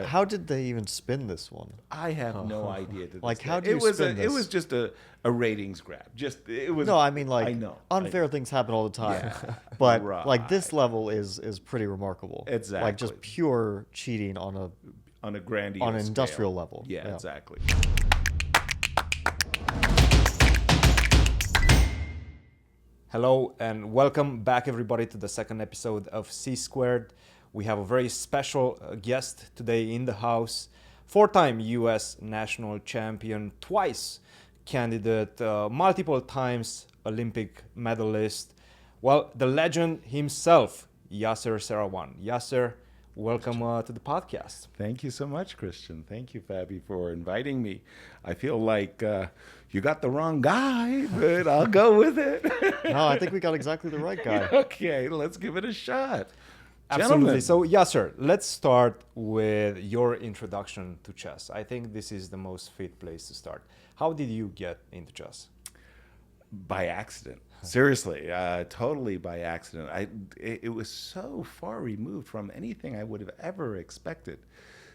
How did they even spin this one? I have no idea. To this Like, day. how do you spin this? It was just a ratings grab. Just it was. No, I mean, like, I know. unfair things happen all the time. Yeah, But right. this level is pretty remarkable. Exactly. Like just pure cheating on On a grandiose an industrial scale. level. Yeah, exactly. Hello and welcome back everybody to the second episode of C Squared. We have a very special guest today in the house, four-time US national champion, twice candidate, multiple times Olympic medalist. Well, the legend himself, Yasser Seirawan. Yasser, welcome to the podcast. Thank you so much, Christian. Thank you, Fabi, for inviting me. I feel like you got the wrong guy, but I'll go with it. No, I think we got exactly the right guy. Okay, let's give it a shot. Absolutely. Gentlemen. So, Yasser, let's start with your introduction to chess. I think this is the most fit place to start. How did you get into chess? By accident. Seriously, totally by accident. It was so far removed from anything I would have ever expected.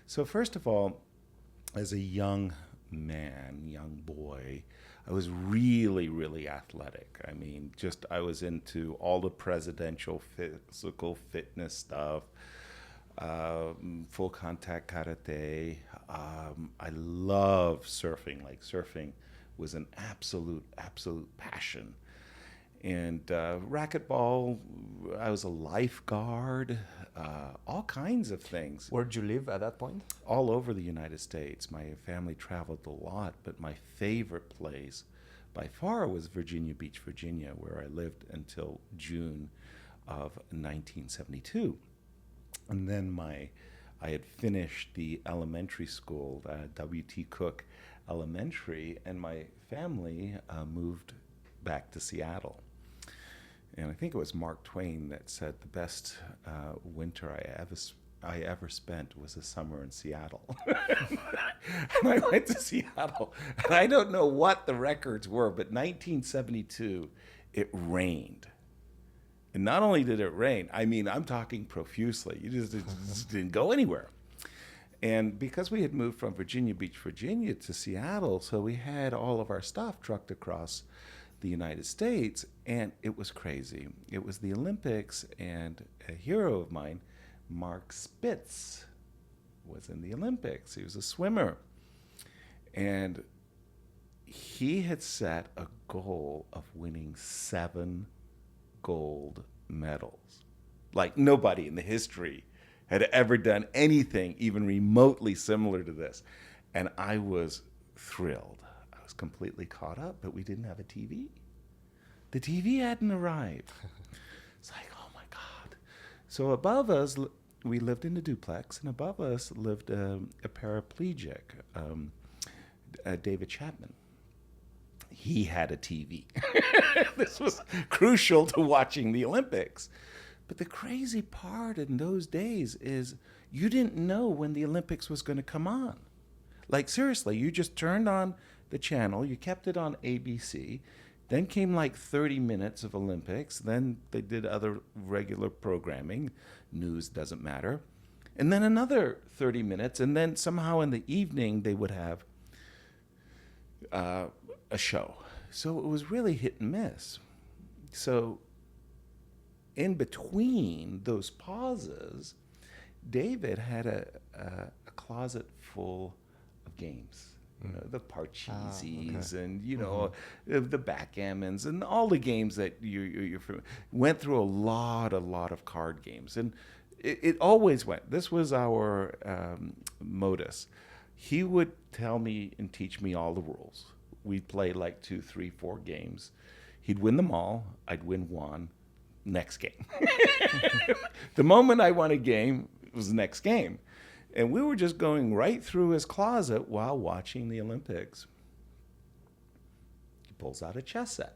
So first of all, as a young man, young boy, I was really, really athletic. I mean, I was into all the presidential physical fitness stuff, full contact karate. I love surfing. Like surfing was an absolute passion. And racquetball, I was a lifeguard, all kinds of things. Where'd you live at that point? All over the United States. My family traveled a lot, but my favorite place by far was Virginia Beach, Virginia, where I lived until June of 1972. And then I had finished the elementary school, W.T. Cook Elementary, and my family moved back to Seattle. And I think it was Mark Twain that said the best winter I ever spent was a summer in Seattle. And I went to Seattle, and I don't know what the records were, but 1972, it rained. And not only did it rain, I mean, I'm talking profusely. You just didn't go anywhere. And because we had moved from Virginia Beach, Virginia to Seattle, so we had all of our stuff trucked across the United States, and it was crazy. It was the Olympics, and a hero of mine, Mark Spitz, was in the Olympics. He was a swimmer. And he had set a goal of winning 7 gold medals. Like nobody in the history had ever done anything even remotely similar to this. And I was thrilled. I was completely caught up, but we didn't have a TV. The TV hadn't arrived. It's like, oh my God. So above us, we lived in a duplex, and above us lived a paraplegic, David Chapman. He had a TV. This was crucial to watching the Olympics. But the crazy part in those days is you didn't know when the Olympics was going to come on. Like, seriously, you just turned on the channel, you kept it on ABC, then came like 30 minutes of Olympics, then they did other regular programming, news doesn't matter, and then another 30 minutes, and then somehow in the evening they would have a show. So it was really hit and miss. So in between those pauses, David had a closet full of games. You know, the Parcheesies and, you know, the backgammons and all the games that you're familiar. Went through a lot of card games. And it always went. This was our modus. He would tell me and teach me all the rules. We'd play like 2, 3, 4 games. He'd win them all. I'd win one. Next game. The moment I won a game, it was the next game. And we were just going right through his closet while watching the Olympics. He pulls out a chess set.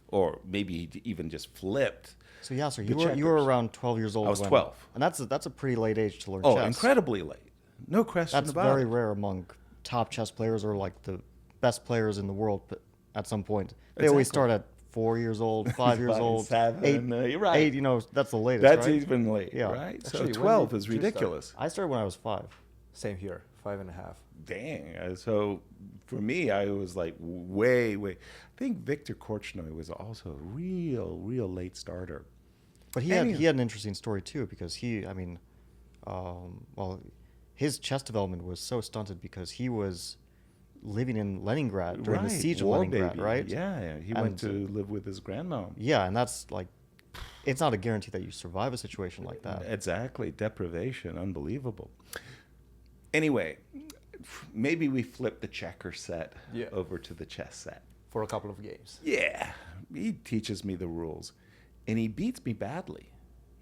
Or maybe he even just flipped. So yeah, sir, The you were checkers. around 12 years old. I was 12. And that's a pretty late age to learn Oh, chess. incredibly late. No question That's about very it. rare among top chess players or like the best players in the world at some point. They Exactly. always start at 4 years old, 5 years old, 7, 8. you're right. 8, you know, that's the latest, That's right? even late, Yeah. right? So Actually, when 12 did is you start? ridiculous. I started when I was 5. Same here, 5.5. Dang. So for me, I was like way. I think Viktor Korchnoi was also a real late starter. But he had an interesting story too, because his chess development was so stunted because he was living in Leningrad during the siege of War Leningrad, baby. right? Yeah. He went to live with his grandmom. Yeah, and that's like, it's not a guarantee that you survive a situation like that. Exactly. Deprivation. Unbelievable. Anyway, maybe we flip the checker set over to the chess set. For a couple of games. Yeah. He teaches me the rules. And he beats me badly.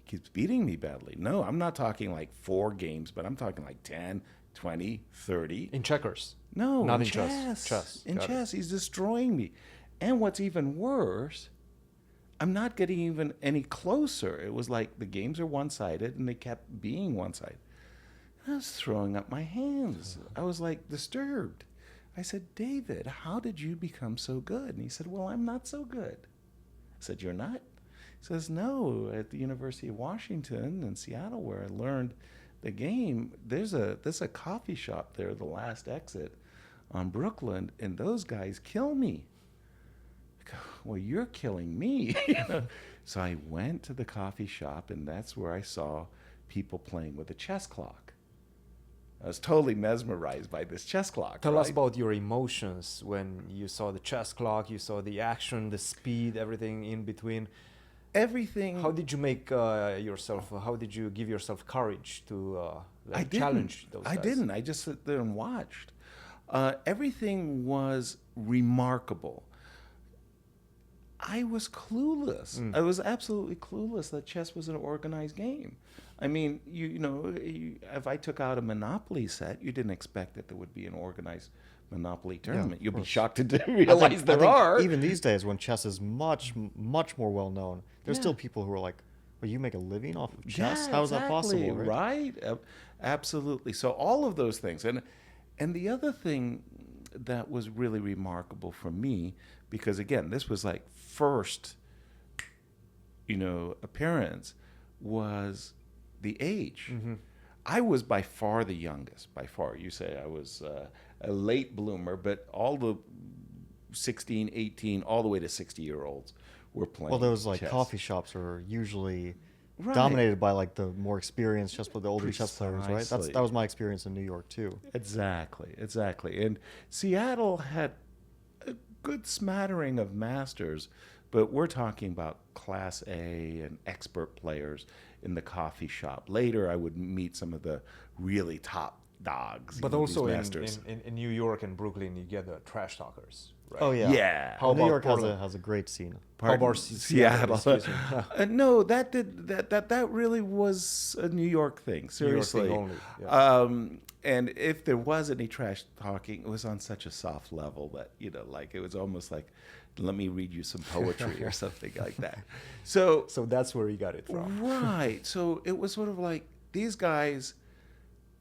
He keeps beating me badly. No, I'm not talking like 4 games, but I'm talking like 10, 20, 30. In checkers? No, not in chess. Chess. In chess, he's destroying me. And what's even worse, I'm not getting even any closer. It was like the games are one-sided, and they kept being one-sided. I was throwing up my hands. I was like disturbed. I said, David, how did you become so good? And he said, well, I'm not so good. I said, you're not? He says, no, at the University of Washington in Seattle, where I learned the game, there's a coffee shop there, the last exit on Brooklyn, and those guys kill me. I go, well, you're killing me. So I went to the coffee shop, and that's where I saw people playing with a chess clock. I was totally mesmerized by this chess clock. Tell us about your emotions when you saw the chess clock, you saw the action, the speed, everything in between. Everything. How did you make yourself, how did you give yourself courage to challenge those guys? I didn't. I just sat there and watched. Everything was remarkable. I was clueless. I was absolutely clueless that chess was an organized game. I mean, if I took out a Monopoly set, you didn't expect that there would be an organized Monopoly tournament. You'll be shocked to realize there are. Even these days, when chess is much more well known, there's still people who are like, well, you make a living off of chess? How is that possible? Right? Absolutely. So all of those things. And the other thing that was really remarkable for me, because again, this was like first, appearance, was the age. Mm-hmm. I was by far the youngest, by far. You say I was a late bloomer, but all the 16, 18, all the way to 60-year-olds were playing Well, those like chess. coffee shops are usually dominated by like the more experienced chess players, the older chess players, right? That was my experience in New York too. Exactly. And Seattle had a good smattering of masters, but we're talking about Class A and expert players in the coffee shop. Later, I would meet some of the really top dogs. But also in New York and Brooklyn, you get the trash talkers. Right? Oh yeah. Yeah. How New York has a great scene. How about Seattle? No, that really was a New York thing. Seriously. New York thing only. Yeah. And if there was any trash talking, it was on such a soft level that like it was almost like, let me read you some poetry or something like that. So that's where you got it from. Right. So it was sort of like these guys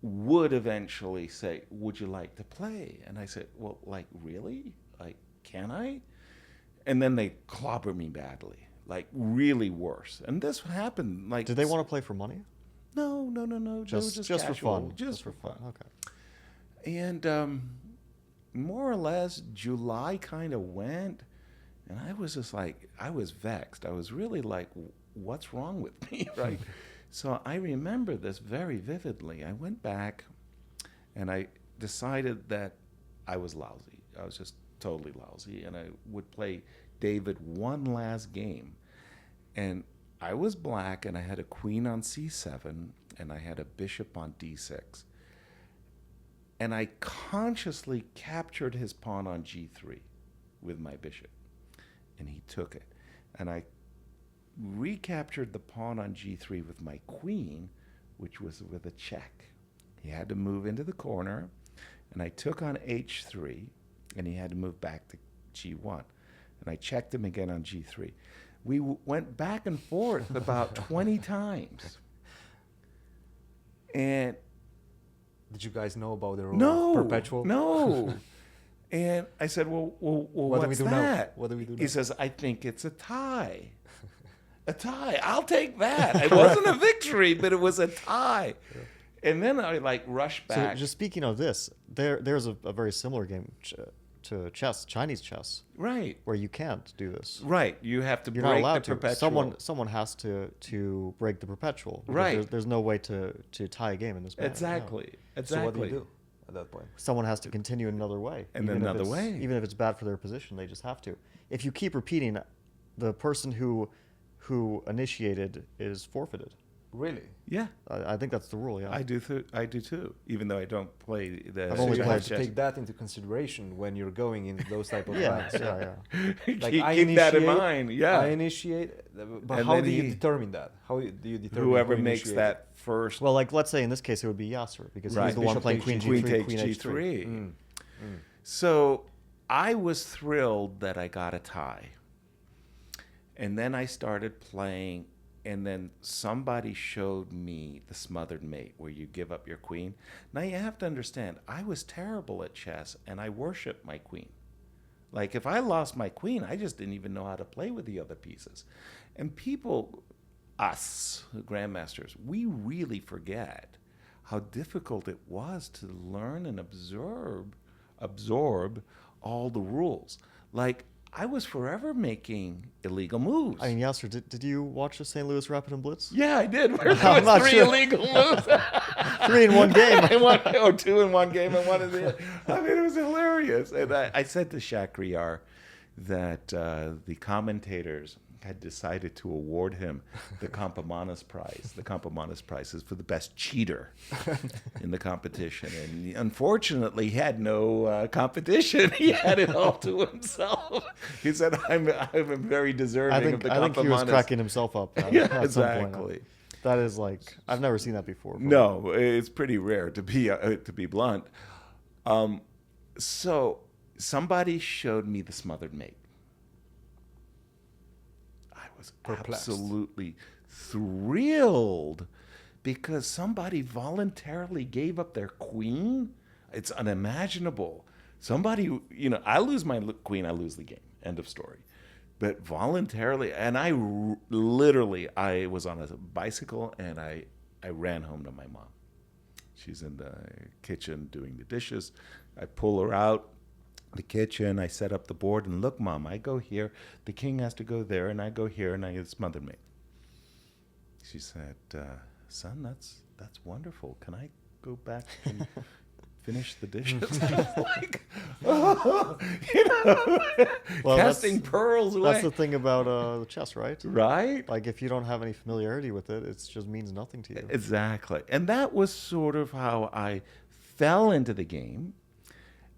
would eventually say, would you like to play? And I said, well, like, really? Like, can I? And then they clobber me badly, like really worse. And this happened like... Did they want to play for money? No. Just for fun. Just for fun. Okay. And more or less, July kind of went, and I was just like, I was vexed. I was really like, what's wrong with me, right? So I remember this very vividly. I went back, and I decided that I was lousy. I was just totally lousy, and I would play David one last game. And I was black, and I had a queen on c7, and I had a bishop on d6. And I consciously captured his pawn on g3 with my bishop, and he took it. And I recaptured the pawn on g3 with my queen, which was with a check. He had to move into the corner, and I took on h3, and he had to move back to g1. And I checked him again on g3. We went back and forth about 20 times. And did you guys know about the rule of perpetual? No. And I said, well, what's that? What do we do now? He says, I think it's a tie. A tie. I'll take that. It wasn't a victory, but it was a tie. And then I like rush back. So just speaking of this, there's a very similar game to chess, Chinese chess, Right. where you can't do this. Right. You have to You're not break allowed the to. perpetual. Someone has to break the perpetual. Because Right. There's no way to tie a game in this manner. Exactly. No. So what do Exactly. you do at that point? Someone has to continue in another way. And then even if another it's- way. Even if it's bad for their position, they just have to. If you keep repeating, the person who initiated is forfeited. Really? Yeah. I think that's the rule. Yeah. I do too. Even though I don't play the. I've So only you played have to chess. take that into consideration when you're going into those type of yeah, rounds. yeah, yeah. Like keep I keep that in initiate- mind. Yeah. I initiate, but And how then do you he- determine that? How do you determine Whoever who makes initiated? that first. Well, like let's say in this case it would be Yasser because Right. he's the one Bishop playing takes queen G3, G3, queen takes queen H3. G3. So I was thrilled that I got a tie. And then I started playing, and then somebody showed me the smothered mate where you give up your queen. Now you have to understand, I was terrible at chess and I worshiped my queen. Like if I lost my queen, I just didn't even know how to play with the other pieces. And people, us, the grandmasters, we really forget how difficult it was to learn and absorb all the rules. Like I was forever making illegal moves. I mean, Yasser, did you watch the St. Louis Rapid and Blitz? Yeah, I did. There I'm was not 3 sure. illegal moves. 3 in one game. Or 2 in one game and 1 in the other. I mean, it was hilarious. And I said to Shakhriyar that the commentators had decided to award him the Campomanes Prize. The Campomanes Prize is for the best cheater in the competition. And unfortunately, he had no competition. He had it all to himself. He said, I'm very deserving of the Campomanes. I think he was cracking himself up Yeah, at some point. exactly. That is like, I've never seen that before. No, it's pretty rare to be blunt. So somebody showed me the smothered mate. I was Perplexed. absolutely thrilled because somebody voluntarily gave up their queen. It's unimaginable. Somebody, I lose my queen, I lose the game. End of story. But voluntarily, and I was on a bicycle and I ran home to my mom. She's in the kitchen doing the dishes. I pull her out the kitchen. I set up the board and look, Mom, I go here. The king has to go there, and I go here, and I smothered me. She said, "Son, that's wonderful. Can I go back and finish the dishes?" I was like, Well, casting pearls away. That's the thing about the chess, right? Right? Like if you don't have any familiarity with it, it just means nothing to you. Exactly. And that was sort of how I fell into the game.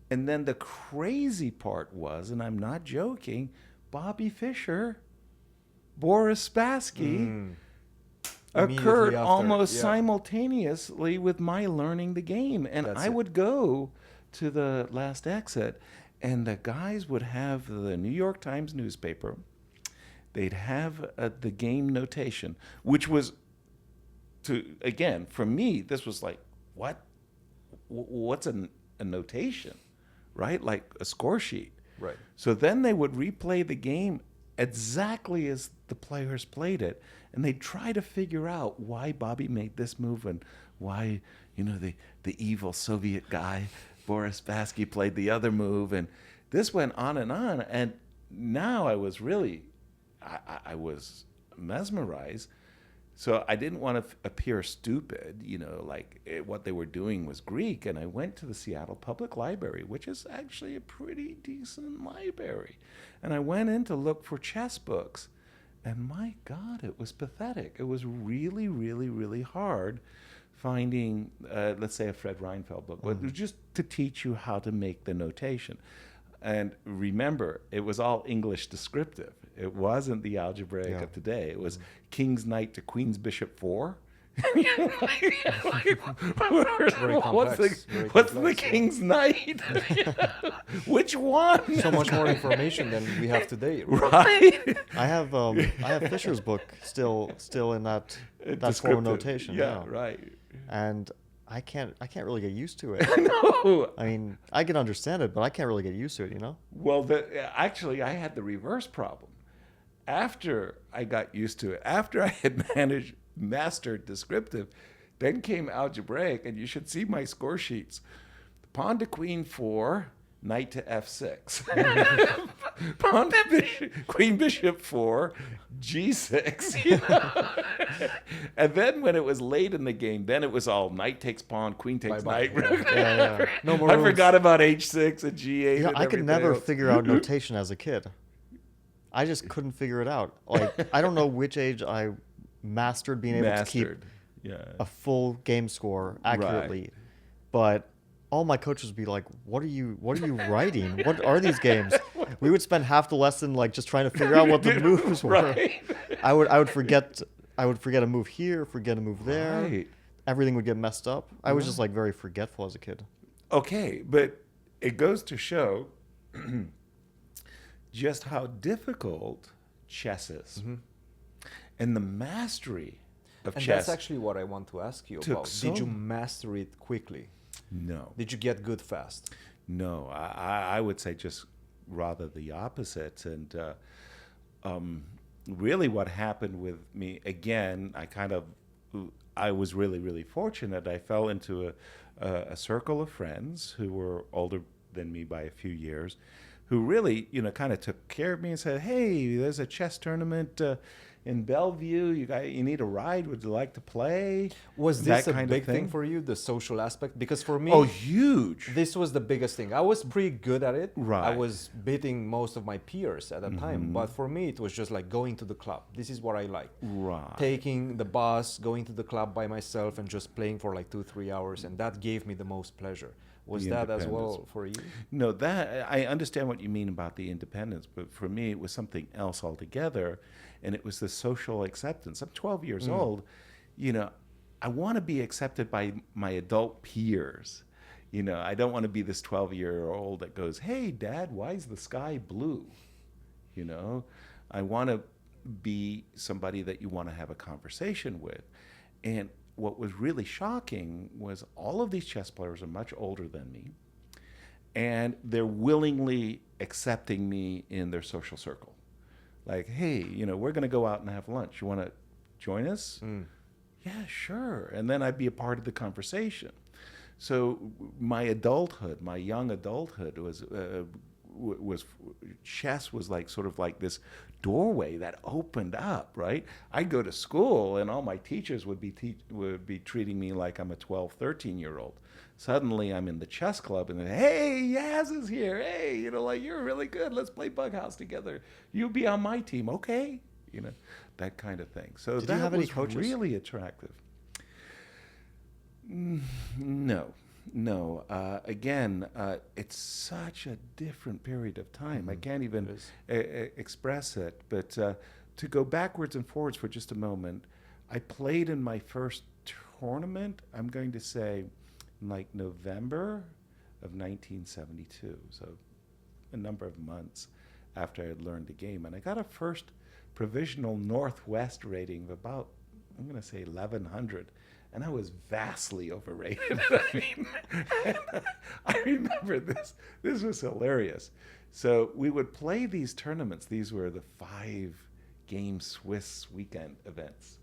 And then the crazy part was, and I'm not joking, Bobby Fischer, Boris Spassky occurred Immediately after, almost yeah. simultaneously with my learning the game. And That's I it. would go to the last exit, and the guys would have the New York Times newspaper. They'd have the game notation, which was, for me, this was like, what? What's a notation, right? Like a score sheet. Right. So then they would replay the game exactly as the players played it, and they'd try to figure out why Bobby made this move and why, the evil Soviet guy, Boris Spassky, played the other move. And this went on. And now I was really, I was mesmerized. So I didn't want to appear stupid, what they were doing was Greek. And I went to the Seattle Public Library, which is actually a pretty decent library. And I went in to look for chess books. And my God, it was pathetic. It was really, really, really hard finding, let's say, a Fred Reinfeld book, just to teach you how to make the notation. And remember, it was all English descriptive. It wasn't the algebraic of today. It was king's knight to queen's bishop 4. What's the king's knight? Which one? So much more information than we have today. Right? I have Fischer's book still in that form of Descriptive. notation. Yeah, right. And I can't really get used to it. No. I mean, I can understand it, but I can't really get used to it, Well, actually, I had the reverse problem. After I got used to it, after I had mastered descriptive, Then came algebraic, and you should see my score sheets. Pawn to queen 4, knight to f6. Pawn to bishop, queen bishop 4, g6. You know? And then when it was late in the game, then it was all knight takes pawn, queen takes knight. No more I rules. forgot about h6 and g8. Yeah, and I could everything never else. figure out notation as a kid. I just couldn't figure it out. Like, I don't know which age I mastered being able to keep a full game score accurately, Right. but all my coaches would be like, what are you writing? What are these games? We would spend half the lesson like just trying to figure out what the moves were. Right. I would forget a move here, forget a move there. Right. Everything would get messed up. I was just like very forgetful as a kid. Okay, but it goes to show just how difficult chess is. And the mastery of And chess. that's actually what I want to ask you took about. so- Did you master it quickly? No. Did you get good fast? No, I would say just rather the opposite. And really what happened with me, again, I was really, really fortunate. I fell into a circle of friends who were older than me by a few years, who really, kind of took care of me and said, hey, there's a chess tournament in Bellevue. You need a ride. Would you like to play? Was That this a kind of big thing thing. for you, the social aspect? Because for me, Oh, huge. this was the biggest thing. I was pretty good at it. I Right. was beating most of my peers at that time. But for me, it was just like going to the club. This is what I like. Right. Taking the bus, going to the club by myself and just playing for like 2-3 hours. And that gave me the most pleasure. Was The that as independence. well for you? No, that I understand what you mean about the independence, but for me it was something else altogether, and it was the social acceptance. I'm 12 years old, I want to be accepted by my adult peers. I don't want to be this 12-year-old that goes, "Hey, Dad, why is the sky blue?" I want to be somebody that you want to have a conversation with, and what was really shocking was all of these chess players are much older than me, and they're willingly accepting me in their social circle. Like, hey, we're going to go out and have lunch. You want to join us? Yeah, sure. And then I'd be a part of the conversation. So my young adulthood was chess was like sort of like this doorway that opened up, right? I'd go to school and all my teachers would be treating me like I'm a 12, 13-year-old. Suddenly I'm in the chess club and hey, Yaz is here. Hey, you're really good. Let's play Bug House together. You'll be on my team, okay? That kind of thing. So Did that you have any was coaches? really attractive. No. Again, it's such a different period of time. I can't even express it. But to go backwards and forwards for just a moment, I played in my first tournament, I'm going to say, in like November of 1972. So a number of months after I had learned the game. And I got a first provisional Northwest rating of about, I'm going to say 1,100. And I was vastly overrated. I remember this. This was hilarious. So we would play these tournaments. These were the 5-game Swiss weekend events.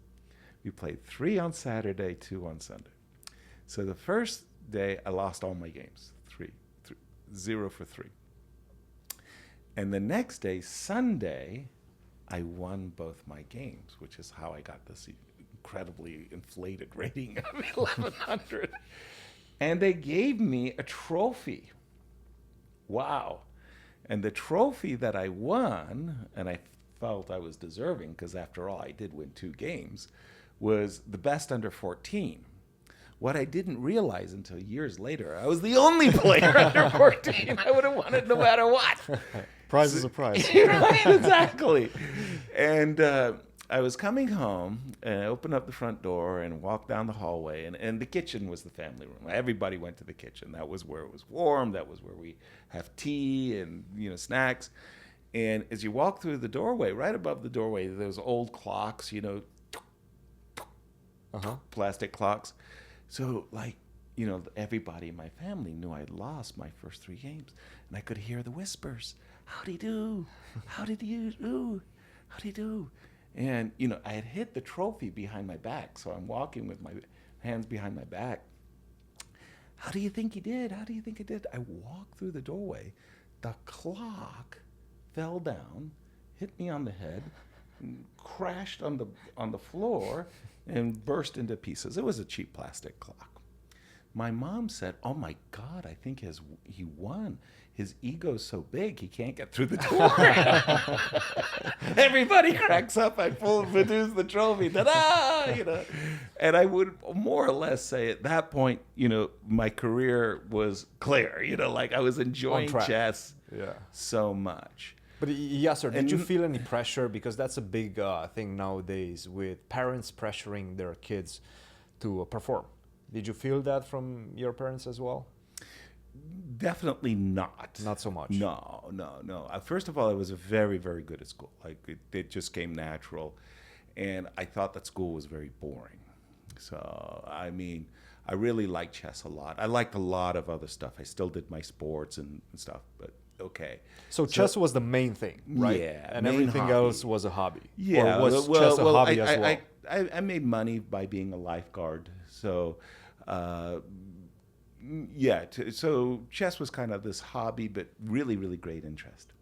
We played 3 on Saturday, 2 on Sunday. So the first day, I lost all my games, 0 for 3. And the next day, Sunday, I won both my games, which is how I got this incredibly inflated rating of 1,100. And they gave me a trophy. Wow. And the trophy that I won, and I felt I was deserving, because after all, I did win 2 games, was the best under 14. What I didn't realize until years later, I was the only player under 14. I would have won it no matter what. Prize is a prize. Right, exactly. And I was coming home, and I opened up the front door and walked down the hallway, and the kitchen was the family room. Everybody went to the kitchen. That was where it was warm. That was where we have tea and snacks. And as you walk through the doorway, right above the doorway, those old clocks, plastic clocks. So, everybody in my family knew I'd lost my first 3 games. And I could hear the whispers. How'd he do? How did you do? How'd he do? And, I had hid the trophy behind my back. So I'm walking with my hands behind my back. How do you think he did? How do you think he did? I walked through the doorway. The clock fell down, hit me on the head, crashed on the floor, and burst into pieces. It was a cheap plastic clock. My mom said, "Oh my God, I think he won. His ego's so big he can't get through the door." Everybody cracks up. I produce the trophy. Ta-da! You know, and I would more or less say at that point, you know, my career was clear. You know, like I was enjoying chess so much. But Yasser, did you feel any pressure? Because that's a big thing nowadays with parents pressuring their kids to perform. Did you feel that from your parents as well? Definitely not. Not so much. No. First of all, I was very, very good at school. Like it just came natural, and I thought that school was very boring. So I mean, I really liked chess a lot. I liked a lot of other stuff. I still did my sports and stuff, but okay. So chess was the main thing, right? Yeah, and everything else was a hobby. Yeah, or was chess a hobby as well? I made money by being a lifeguard, so. So chess was kind of this hobby, but really, really great interest.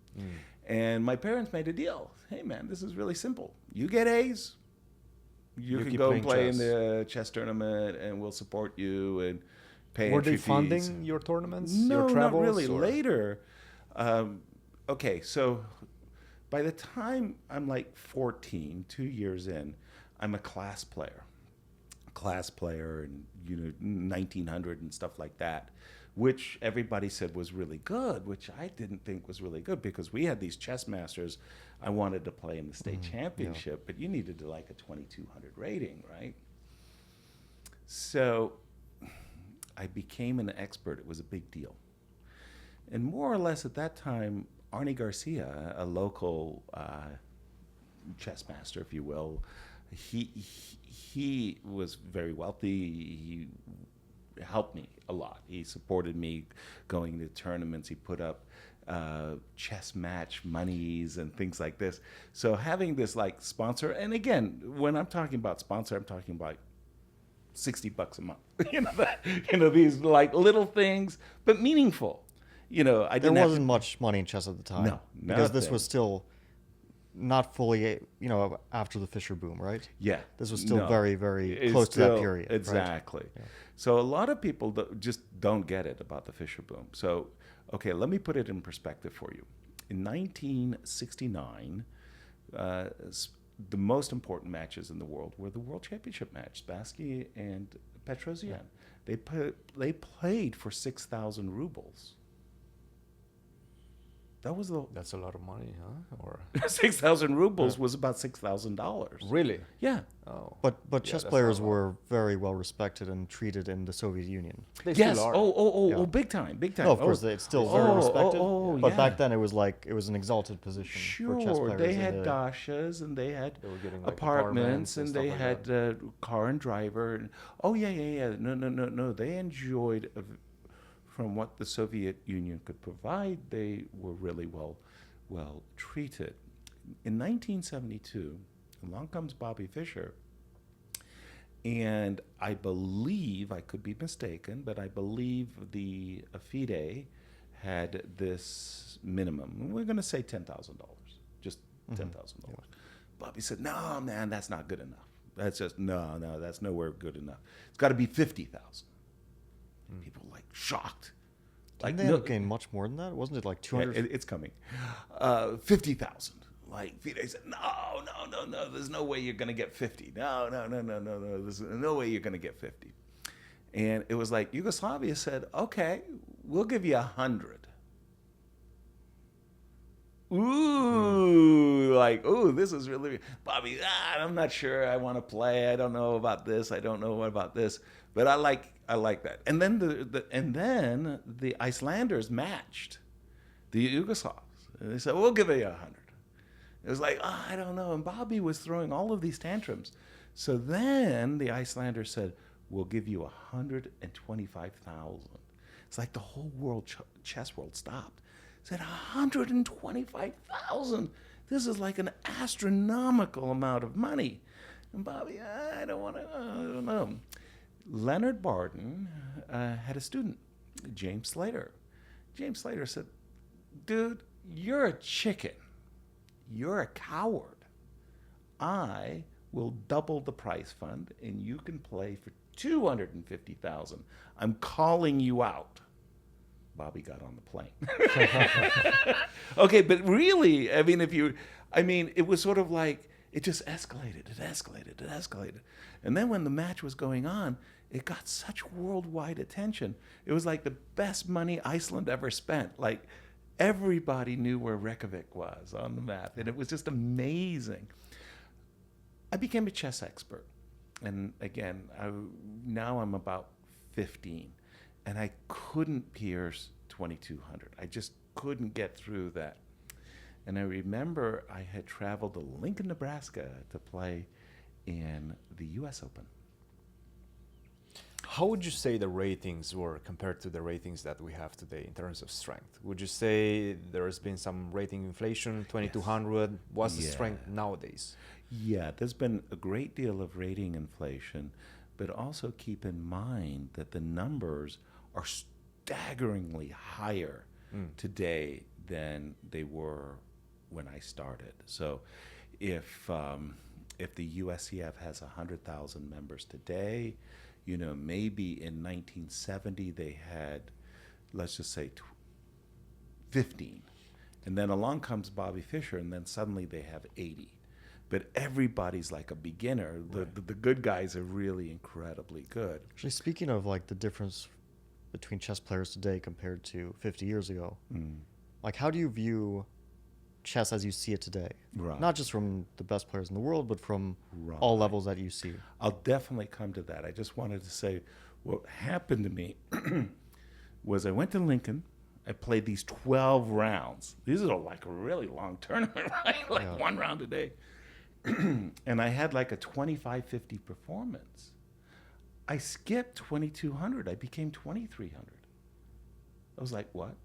And my parents made a deal. Hey, man, this is really simple. You get A's, you can go and play in the chess tournament, and we'll support you and pay entry fees. Were they funding your tournaments, No, your travels? Not really. Or? Later. Okay, so by the time I'm like 14, 2 years in, I'm a class player and, you know, 1900 and stuff like that, which everybody said was really good, which I didn't think was really good because we had these chess masters. I wanted to play in the state championship, but you needed like a 2200 rating, right? So I became an expert. It was a big deal. And more or less at that time, Arnie Garcia, a local chess master, if you will, he was very wealthy. He helped me a lot. He supported me going to tournaments. He put up chess match monies and things like this. So having this like sponsor, and again, when I'm talking about sponsor, I'm talking about $60 a month. These like little things, but meaningful. There wasn't much money in chess at the time. No, because this was still not fully, after the Fischer boom, right? Yeah. This was still very, very close to that period. Exactly. Right? Yeah. So a lot of people just don't get it about the Fischer boom. So, okay, let me put it in perspective for you. In 1969, the most important matches in the world were the World Championship match, Spassky and Petrosian. Yeah. They played for 6,000 rubles. That's a lot of money, huh? Or 6,000 rubles was about $6,000. Really? Yeah. Oh. But chess players were very well respected and treated in the Soviet Union. They yes. Still are. Oh, big time. No, of course, it's still very respected. But back then, it was an exalted position for chess players. They had dashas and they had apartments and they had car and driver. And, No. They enjoyed. From what the Soviet Union could provide, they were really well treated. In 1972, along comes Bobby Fischer, and I believe, I could be mistaken, but I believe the FIDE had this minimum. We're going to say $10,000, just $10,000. Yeah. Bobby said, "No, man, that's not good enough. That's just no, that's nowhere good enough. It's got to be 50,000." People were like shocked. Didn't they have gained much more than that? Wasn't it like 200? Yeah, it's coming. 50,000. Like FIDE said, no. There's no way you're gonna get 50. No. There's no way you're gonna get 50. And it was like Yugoslavia said, "Okay, we'll give you 100." This is really Bobby. I'm not sure I want to play. I don't know about this. I don't know about this. But I like that. And then the Icelanders matched the Yugoslavs. And they said, "We'll give you 100." It was like, I don't know. And Bobby was throwing all of these tantrums. So then the Icelanders said, "We'll give you 125,000." It's like the whole chess world stopped. Said 125,000. This is like an astronomical amount of money. And Bobby, I don't know. Leonard Barden had a student, James Slater. James Slater said, dude, you're a chicken. You're a coward. I will double the prize fund and you can play for $250,000. I'm calling you out. Bobby got on the plane. Okay, but really, I mean, it was sort of like, it just escalated, it escalated. And then when the match was going on, it got such worldwide attention. It was like the best money Iceland ever spent. Like, everybody knew where Reykjavik was on the map, and it was just amazing. I became a chess expert. And again, now I'm about 15, and I couldn't pierce 2200. I just couldn't get through that. And I remember I had traveled to Lincoln, Nebraska to play in the U.S. Open. How would you say the ratings were compared to the ratings that we have today in terms of strength? Would you say there has been some rating inflation, 2200? What's the strength nowadays? Yeah, there's been a great deal of rating inflation, but also keep in mind that the numbers are staggeringly higher today than they were when I started. So if the USCF has 100,000 members today, maybe in 1970 they had, let's just say 15. And then along comes Bobby Fischer, and then suddenly they have 80. But everybody's like a beginner. The good guys are really incredibly good. Actually, speaking of like the difference between chess players today compared to 50 years ago, like how do you view chess as you see it today? Right. Not just from the best players in the world, but from all levels that you see. I'll definitely come to that. I just wanted to say what happened to me was I went to Lincoln. I played these 12 rounds. These are like a really long tournament, right? Like one round a day. And I had like a 2550 performance. I skipped 2200. I became 2300. I was like, what?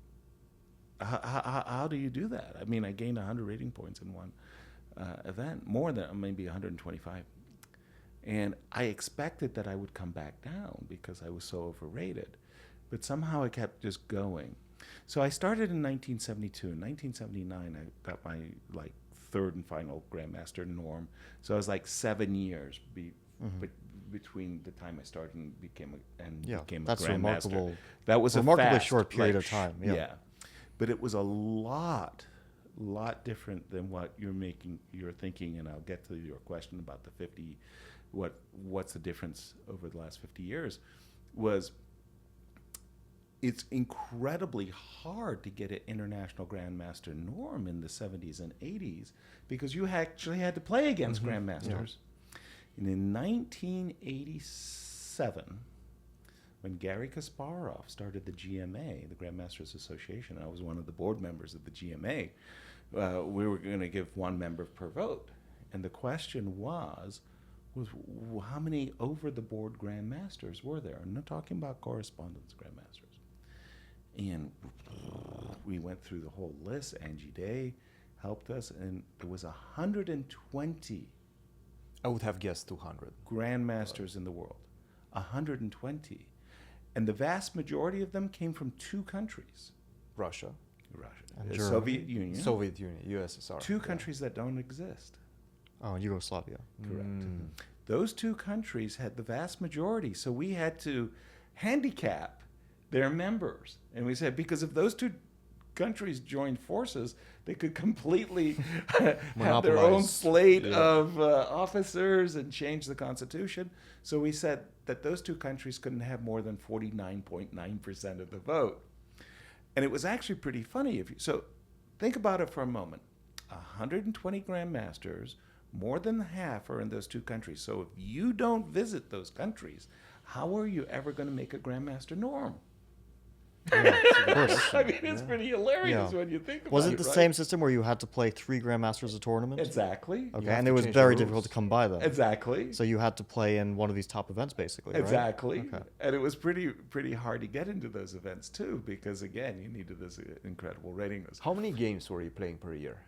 How do you do that? I mean, I gained 100 rating points in one event, more than maybe 125. And I expected that I would come back down because I was so overrated. But somehow I kept just going. So I started in 1972. In 1979, I got my third and final Grandmaster norm. So I was like 7 years between the time I started and became a Grandmaster. Remarkable. That was remarkably a fast, short period of time. Yeah. But it was a lot different than what you're thinking, and I'll get to your question about the 50. What's the difference over the last 50 years? It's incredibly hard to get an international Grandmaster norm in the 70s and 80s because you actually had to play against Grandmasters. Yeah. And in 1987, when Garry Kasparov started the GMA, the Grandmasters Association, I was one of the board members of the GMA, we were going to give one member per vote. And the question was how many over-the-board Grandmasters were there? I'm not talking about correspondence Grandmasters. And we went through the whole list. Angie Day helped us, and it was 120. I would have guessed 200. Grandmasters in the world. 120. And the vast majority of them came from two countries. Russia. And the Soviet Union. USSR. Two countries that don't exist. Oh, Yugoslavia. Correct. Those two countries had the vast majority, so we had to handicap their members. And we said, because if those two countries joined forces, they could completely have their own slate of officers and change the Constitution. So we said that those two countries couldn't have more than 49.9% of the vote. And it was actually pretty funny. So think about it for a moment. 120 Grandmasters, more than half are in those two countries. So if you don't visit those countries, how are you ever going to make a Grandmaster norm? Yeah, of course. I mean, it's pretty hilarious when you think about it. Was it the same system where you had to play 3 Grandmasters a tournament? Exactly. Okay, and it was very difficult to come by them. Exactly. So you had to play in one of these top events, basically, right? Exactly. Okay. And it was pretty hard to get into those events, too, because, again, you needed this incredible rating. How many games were you playing per year?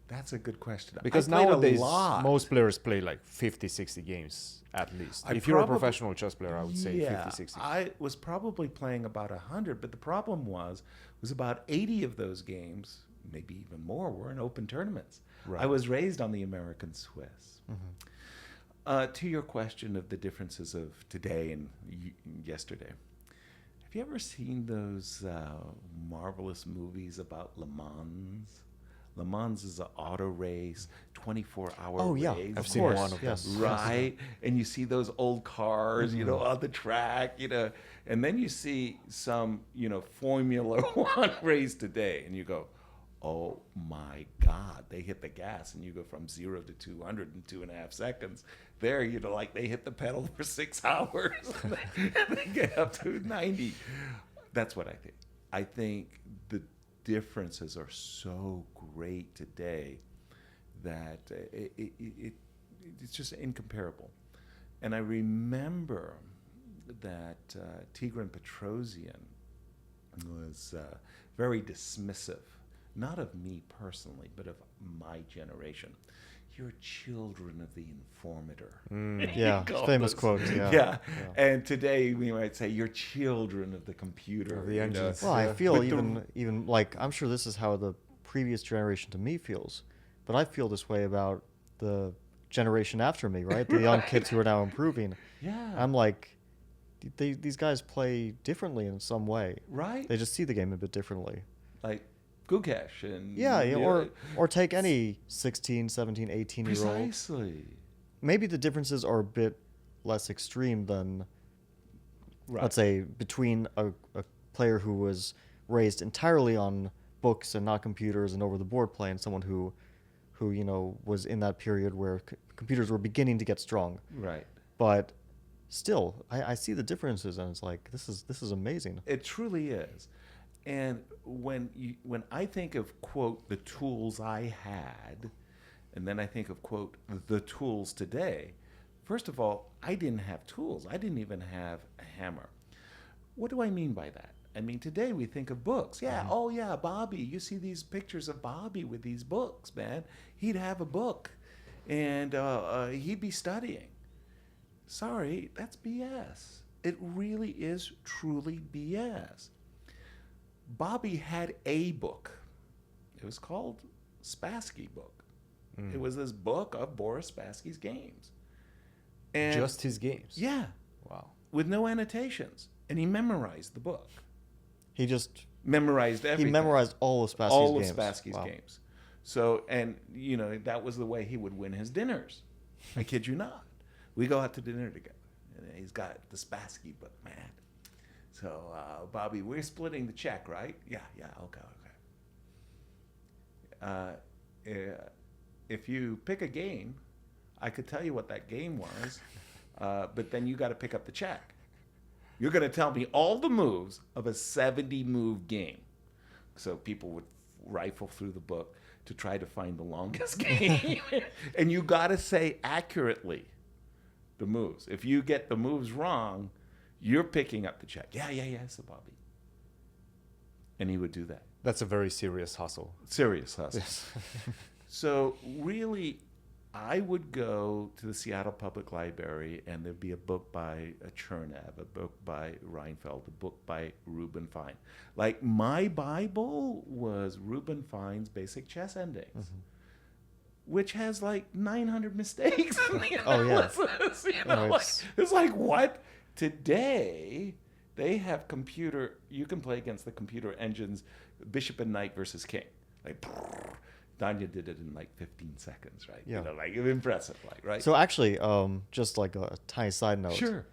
That's a good question. Because nowadays, most players play like 50, 60 games at least. If you're a professional chess player, I would say 50, 60. I was probably playing about 100, but the problem was about 80 of those games, maybe even more, were in open tournaments. Right. I was raised on the American Swiss. To your question of the differences of today and yesterday, have you ever seen those marvelous movies about Le Mans? Le Mans is an auto race, 24-hour race. I've seen one of them. Right? And you see those old cars, on the track, and then you see some, Formula One race today, and you go, oh my God, they hit the gas, and you go from 0 to 200 in 2.5 seconds. There, they hit the pedal for 6 hours, and they get up to 90. That's what I think. I think the differences are so great today that it's just incomparable. And I remember that Tigran Petrosian was very dismissive, not of me personally, but of my generation. You're children of the informator. Famous quote. Yeah. And today we might say you're children of the computer. Of the engines. Well, I feel even like, I'm sure this is how the previous generation to me feels, but I feel this way about the generation after me, right? The young kids who are now improving. Yeah. I'm like, these guys play differently in some way. Right. They just see the game a bit differently. Like Gukesh and or take any 16, 17, 18-year-old. Precisely. Maybe the differences are a bit less extreme than, let's say, between a player who was raised entirely on books and not computers and over the board play, and someone who was in that period where computers were beginning to get strong. Right. But still, I see the differences, and it's like, this is amazing. It truly is. And when I think of, quote, the tools I had, and then I think of, quote, the tools today, first of all, I didn't have tools. I didn't even have a hammer. What do I mean by that? I mean, today we think of books. Yeah, oh yeah, Bobby. You see these pictures of Bobby with these books, man. He'd have a book, and he'd be studying. Sorry, that's BS. It really is truly BS. Bobby had a book. It was called Spassky Book. It was this book of Boris Spassky's games. And just his games? Yeah. Wow. With no annotations. And he memorized the book. He just memorized everything. He memorized all of Spassky's games. All of Spassky's games. So, and, that was the way he would win his dinners. I kid you not. We go out to dinner together. And he's got the Spassky book, man. So, Bobby, we're splitting the check, right? Yeah, okay. If you pick a game, I could tell you what that game was, but then you got to pick up the check. You're going to tell me all the moves of a 70-move game. So people would rifle through the book to try to find the longest game. And you got to say accurately the moves. If you get the moves wrong, you're picking up the check. Yeah, said Bobby. And he would do that. That's a very serious hustle. Serious hustle. Yes. So really, I would go to the Seattle Public Library, and there'd be a book by Chernev, a book by Reinfeld, a book by Reuben Fine. Like, my Bible was Reuben Fine's Basic Chess Endings, which has like 900 mistakes in the analysis. It's like, what? Today, they have you can play against the computer engines, bishop and knight versus king. Like, Danya did it in like 15 seconds, right? Yeah. Impressive, right? So actually, just like a tiny side note. Sure.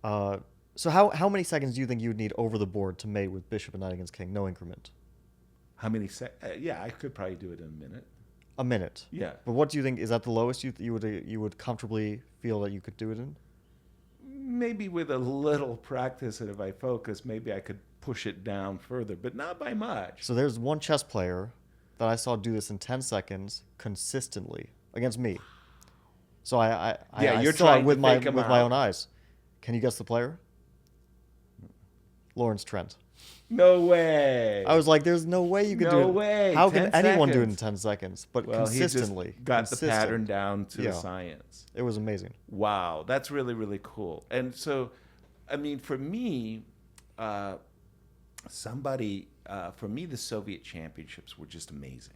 So how many seconds do you think you would need over the board to mate with bishop and knight against king, no increment? How many seconds? Yeah, I could probably do it in a minute. A minute? Yeah. But what do you think, is that the lowest you would comfortably feel that you could do it in? Maybe with a little practice, and if I focus, maybe I could push it down further, but not by much. So there's one chess player that I saw do this in 10 seconds consistently against me. So I you're saw trying it with to my fake him with my out. own eyes. Can you guess the player? Lawrence Trent. No way. I was like, there's no way you could do it. No way. How can 10 anyone do it in seconds. 10 seconds? But Well, consistently. he just got the consistent. pattern down to Yeah. a science. It was amazing. Wow, that's really, really cool. And so, I mean, for me, the Soviet championships were just amazing.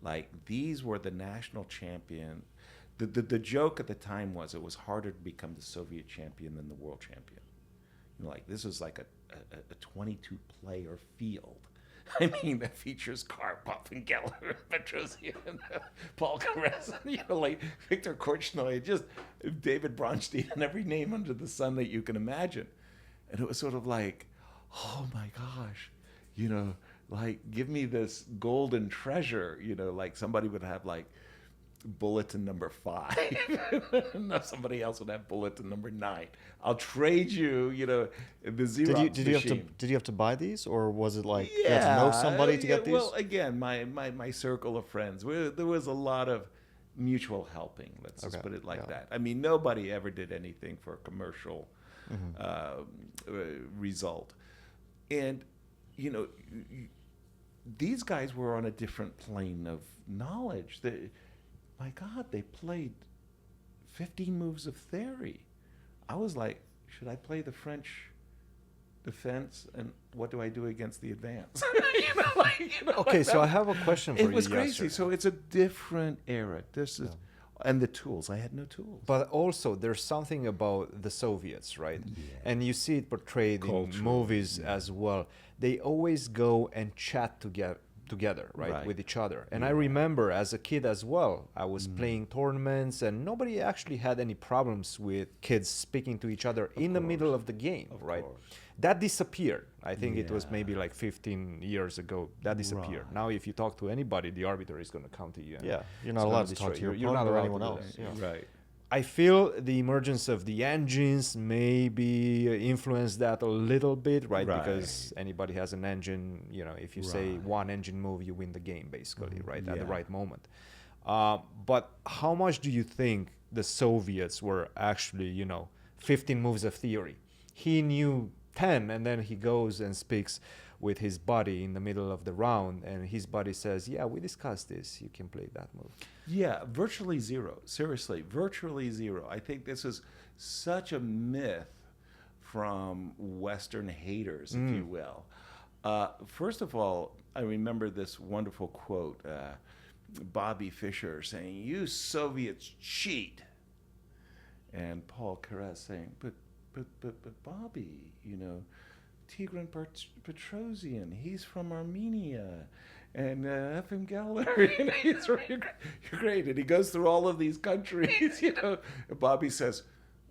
Like, these were the national champion. The joke at the time was it was harder to become the Soviet champion than the world champion. You know, like, this was like a 22-player field. I mean, that features Karpov and Geller, Petrosian, and Paul Caress, you know, like Viktor Korchnoi, just David Bronstein, and every name under the sun that you can imagine. And it was sort of like, oh my gosh, you know, like, give me this golden treasure, you know, like somebody would have like bulletin number 5. No, somebody else would have bulletin number 9. I'll trade you, you know, the Xerox machine. Did you have to buy these, or was it like you had to know somebody to get these? Well, again, my circle of friends, there was a lot of mutual helping. Let's just put it like that. I mean, nobody ever did anything for a commercial result, and you know, these guys were on a different plane of knowledge. My God, they played 15 moves of theory. I was like, should I play the French defense, and what do I do against the advance? Okay, so I have a question for you. It was crazy. Yasser. So it's a different era. This is, and the tools. I had no tools. But also, there's something about the Soviets, right? Yeah. And you see it portrayed in movies as well. They always go and chat together, right, with each other. And I remember as a kid as well, I was playing tournaments, and nobody actually had any problems with kids speaking to each other in the middle of the game, right? That disappeared. I think it was maybe like 15 years ago. That disappeared. Right. Now, if you talk to anybody, the arbiter is going to come to you. And Yeah, you're not it's allowed gonna to destroy talk to your you. You're not opponent or allowed anyone to do else. that. Yeah. Right. I feel the emergence of the engines maybe influenced that a little bit, right? Because anybody has an engine, you know, if you say one engine move, you win the game, basically, right? At the right moment. But how much do you think the Soviets were actually, you know, 15 moves of theory? He knew 10, and then he goes and speaks with his buddy in the middle of the round, and his buddy says, yeah, we discussed this, you can play that move. Yeah, virtually zero. Seriously, virtually zero. I think this is such a myth from Western haters, if you will. First of all, I remember this wonderful quote, Bobby Fischer saying, "You Soviets cheat." And Paul Caress saying, but Bobby, you know, Tigran Petrosian, he's from Armenia. And F.M. Geller, you know, you're great. And he goes through all of these countries, you know. And Bobby says,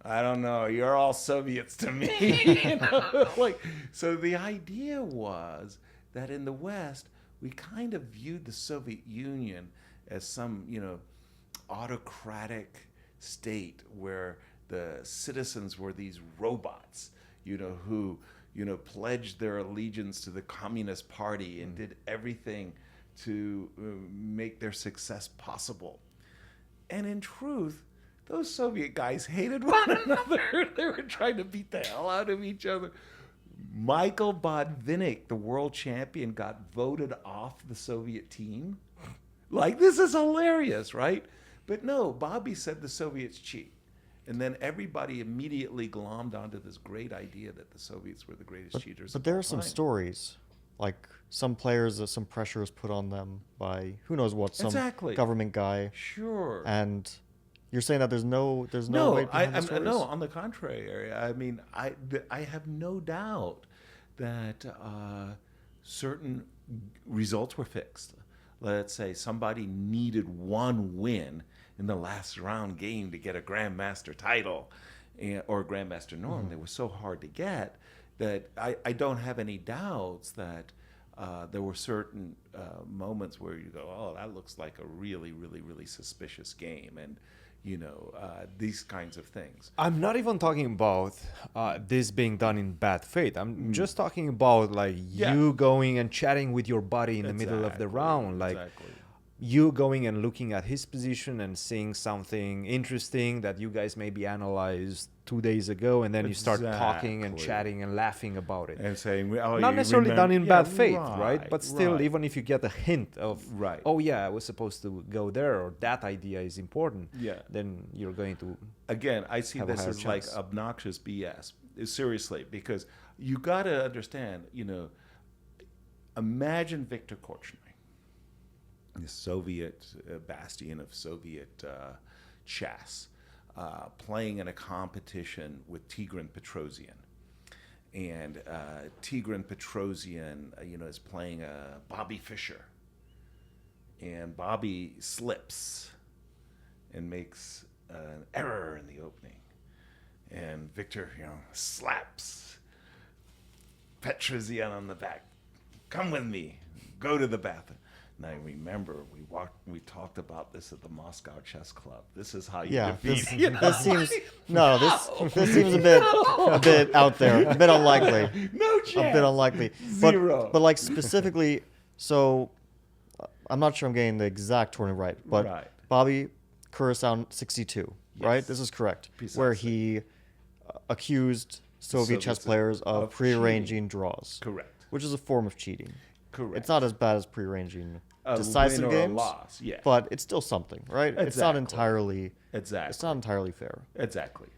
I don't know, you're all Soviets to me. You know? Like, so the idea was that in the West, we kind of viewed the Soviet Union as some, you know, autocratic state where the citizens were these robots, you know, who, you know, pledged their allegiance to the Communist Party and did everything to make their success possible. And in truth, those Soviet guys hated one another. They were trying to beat the hell out of each other. Michael Botvinnik, the world champion, got voted off the Soviet team. Like, this is hilarious, right? But no, Bobby said the Soviets cheat. And then everybody immediately glommed onto this great idea that the Soviets were the greatest cheaters. But there are some stories, like some players, some pressure was put on them by who knows what, some government guy. Sure. And you're saying that there's no way behind the stories? No, on the contrary. I mean, I have no doubt that certain results were fixed. Let's say somebody needed one win in the last round game to get a Grandmaster title or a Grandmaster norm. They were so hard to get that I don't have any doubts that there were certain moments where you go, oh, that looks like a really, really, really suspicious game. And, you know, these kinds of things. I'm not even talking about this being done in bad faith. I'm just talking about, like, you going and chatting with your buddy in the middle of the round. Like, you going and looking at his position and seeing something interesting that you guys maybe analyzed 2 days ago, and then you start talking and Exactly. chatting and laughing about it. And saying, oh, Not you necessarily remember- done in Yeah, bad faith, right? But still, right. even if you get a hint of, Right. oh yeah, I was supposed to go there, or that idea is important, Yeah. then you're going to. Again, I see have a this higher as like chance. obnoxious BS. Seriously, because you got to understand, imagine Viktor Korchnoi, the Soviet bastion of Soviet chess, playing in a competition with Tigran Petrosian. And Tigran Petrosian, is playing Bobby Fischer. And Bobby slips and makes an error in the opening. And Victor, slaps Petrosian on the back. Come with me. Go to the bathroom. And I remember we talked about this at the Moscow Chess Club. This is how you defeat. This seems this seems a bit out there, a bit unlikely. No chance. A bit unlikely. Zero. But like specifically, so I'm not sure I'm getting the exact tournament right, but Right. Bobby Curacao 62, right? Yes. This is correct. Precisely. Where he accused Soviet chess players of prearranging draws. Correct. Which is a form of cheating. Correct. It's not as bad as prearranging A decisive win or a games, loss, yeah. but it's still something, right? It's not Exactly. entirely. Exactly. It's not entirely fair. Exactly.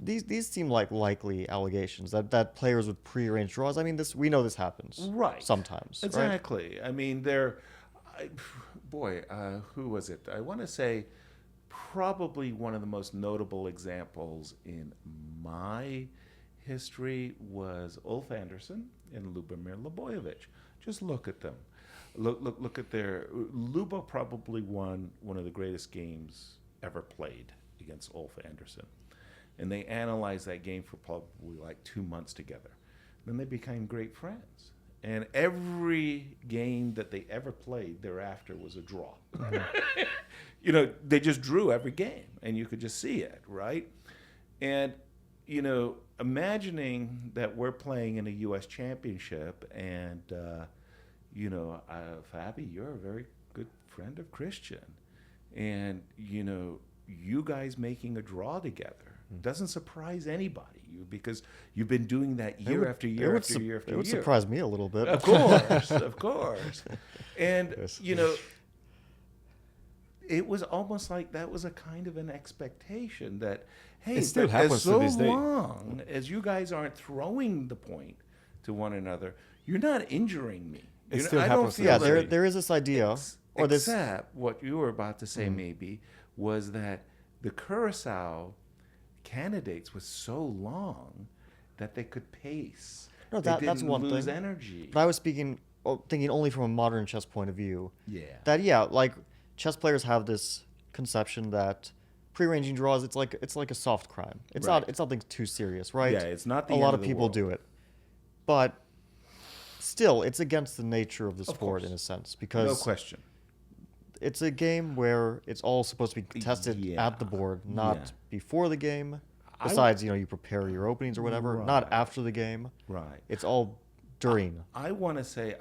These seem like likely allegations that players would prearrange draws. I mean, we know this happens, Right. Sometimes, right? Exactly. I mean, who was it? I want to say probably one of the most notable examples in my history was Ulf Andersson and Lubomir Lebojevic. Just look at them. Look at Lubo probably won one of the greatest games ever played against Ulf Andersson. And they analyzed that game for probably like 2 months together. Then they became great friends. And every game that they ever played thereafter was a draw. They just drew every game, and you could just see it, right? And, imagining that we're playing in a U.S. championship, and, Fabi, you're a very good friend of Christian. And, you guys making a draw together doesn't surprise anybody because you've been doing that year after year after year after year. It would surprise me a little bit. Of course, of course. And, Yes. It was almost like that was a kind of an expectation that, hey, It still but happens as to so this day. long as you guys aren't throwing the point to one another, you're not injuring me. It still I happens to don't feel this Yeah, day. that there is this idea, or this. except what you were about to say maybe was that the Curacao candidates was so long that they could pace. No, They that's didn't one lose thing. energy. But I was thinking only from a modern chess point of view. Yeah. Like chess players have this conception that prearranging draws it's like a soft crime. It's Right. not something too serious, right? Yeah, it's not the a end lot of of the people world. do it, but still, it's against the nature of the Of sport course. in a sense No because question. it's a game where it's all supposed to be contested Yeah. at the board, not Yeah. before the game. I- Besides, you prepare your openings or whatever, not Right. after the game. Right. It's all during. I want to say,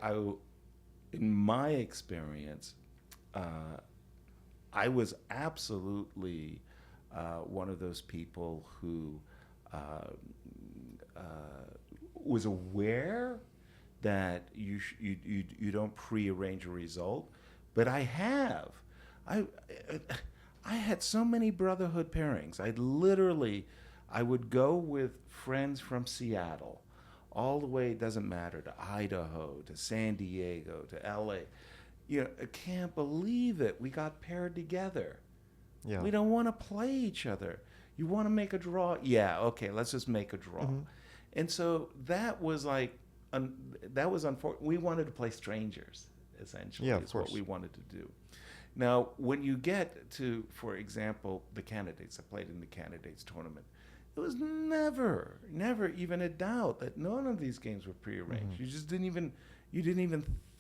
in my experience, I was absolutely one of those people who was aware that you don't prearrange a result, but I had so many brotherhood pairings. I would go with friends from Seattle, all the way, it doesn't matter, to Idaho, to San Diego, to LA. I can't believe it. We got paired together. Yeah. We don't want to play each other. You want to make a draw? Yeah, okay, let's just make a draw. And so that was like, that was unfortunate. We wanted to play strangers, essentially, Yeah, of is what course. we wanted to do. Now, when you get to, for example, the candidates, I played in the candidates tournament, it was never even a doubt that none of these games were prearranged. You just didn't even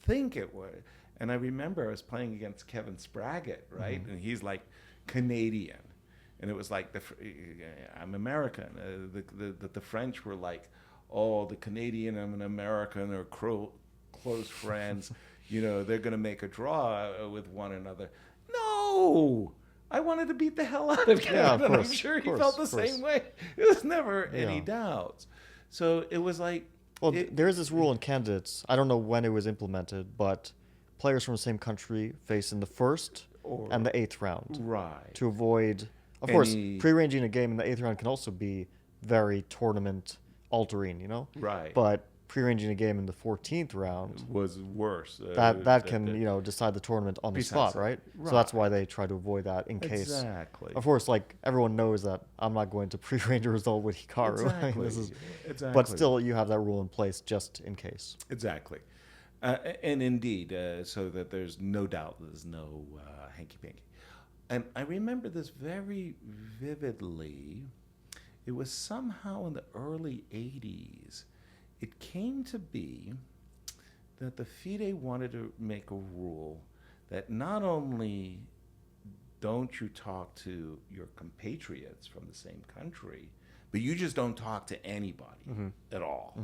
think it would. And I remember I was playing against Kevin Spraggett, right? And he's like Canadian. And it was like, I'm American. The French were like, oh, the Canadian and an American are close friends. they're going to make a draw with one another. No, I wanted to beat the hell out of Kevin, and I'm sure he felt the same way. There's never any doubts. So it was like... Well, there's this rule in candidates. I don't know when it was implemented, but players from the same country face in the first and the 8th round. Right. To avoid... Of course, prearranging a game in the 8th round can also be very tournament-altering, Right. But prearranging a game in the 14th round was worse. That can decide the tournament on the spot, right? So that's why they try to avoid that in case. Exactly. Of course, like everyone knows that I'm not going to prearrange a result with Hikaru. Exactly. Exactly. But still, you have that rule in place just in case. Exactly. And indeed, so that there's no doubt there's no hanky-panky. And I remember this very vividly. It was somehow in the early 80s. It came to be that the FIDE wanted to make a rule that not only don't you talk to your compatriots from the same country, but you just don't talk to anybody at all.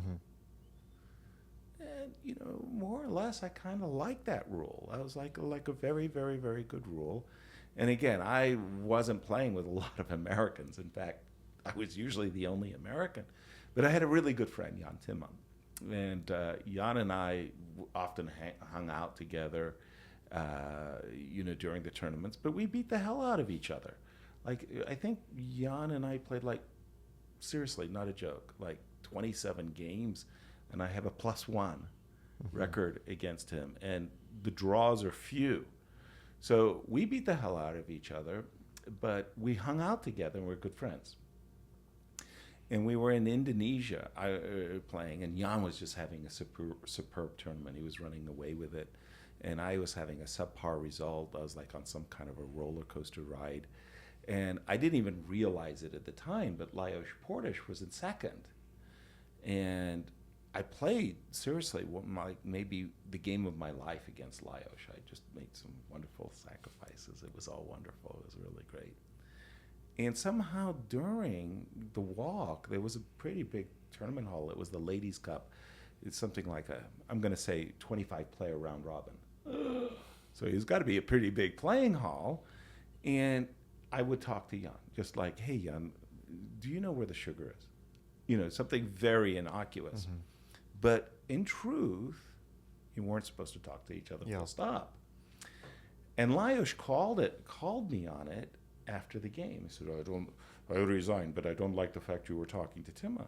And, more or less, I kind of like that rule. I was like a very, very, very good rule. And again, I wasn't playing with a lot of Americans. In fact, I was usually the only American. But I had a really good friend, Jan Timman. And Jan and I often hung out together, during the tournaments. But we beat the hell out of each other. Like, I think Jan and I played, seriously, not a joke, 27 games. And I have a +1 record against him. And the draws are few. So we beat the hell out of each other. But we hung out together and we're good friends. And we were in Indonesia playing, and Jan was just having a superb tournament. He was running away with it, and I was having a subpar result. I was on some kind of a roller coaster ride, and I didn't even realize it at the time, but Lajos Portish was in second. And I played, seriously, maybe the game of my life against Lajos. I just made some wonderful sacrifices. It was all wonderful. It was really great. And somehow during the walk, there was a pretty big tournament hall. It was the Ladies' Cup. It's something like I'm going to say 25-player round robin. So it's got to be a pretty big playing hall. And I would talk to Jan, just like, hey, Jan, do you know where the sugar is? Something very innocuous. But in truth, you weren't supposed to talk to each other full stop. And Lajos called me on it after the game. He said, I resigned, but I don't like the fact you were talking to Timman.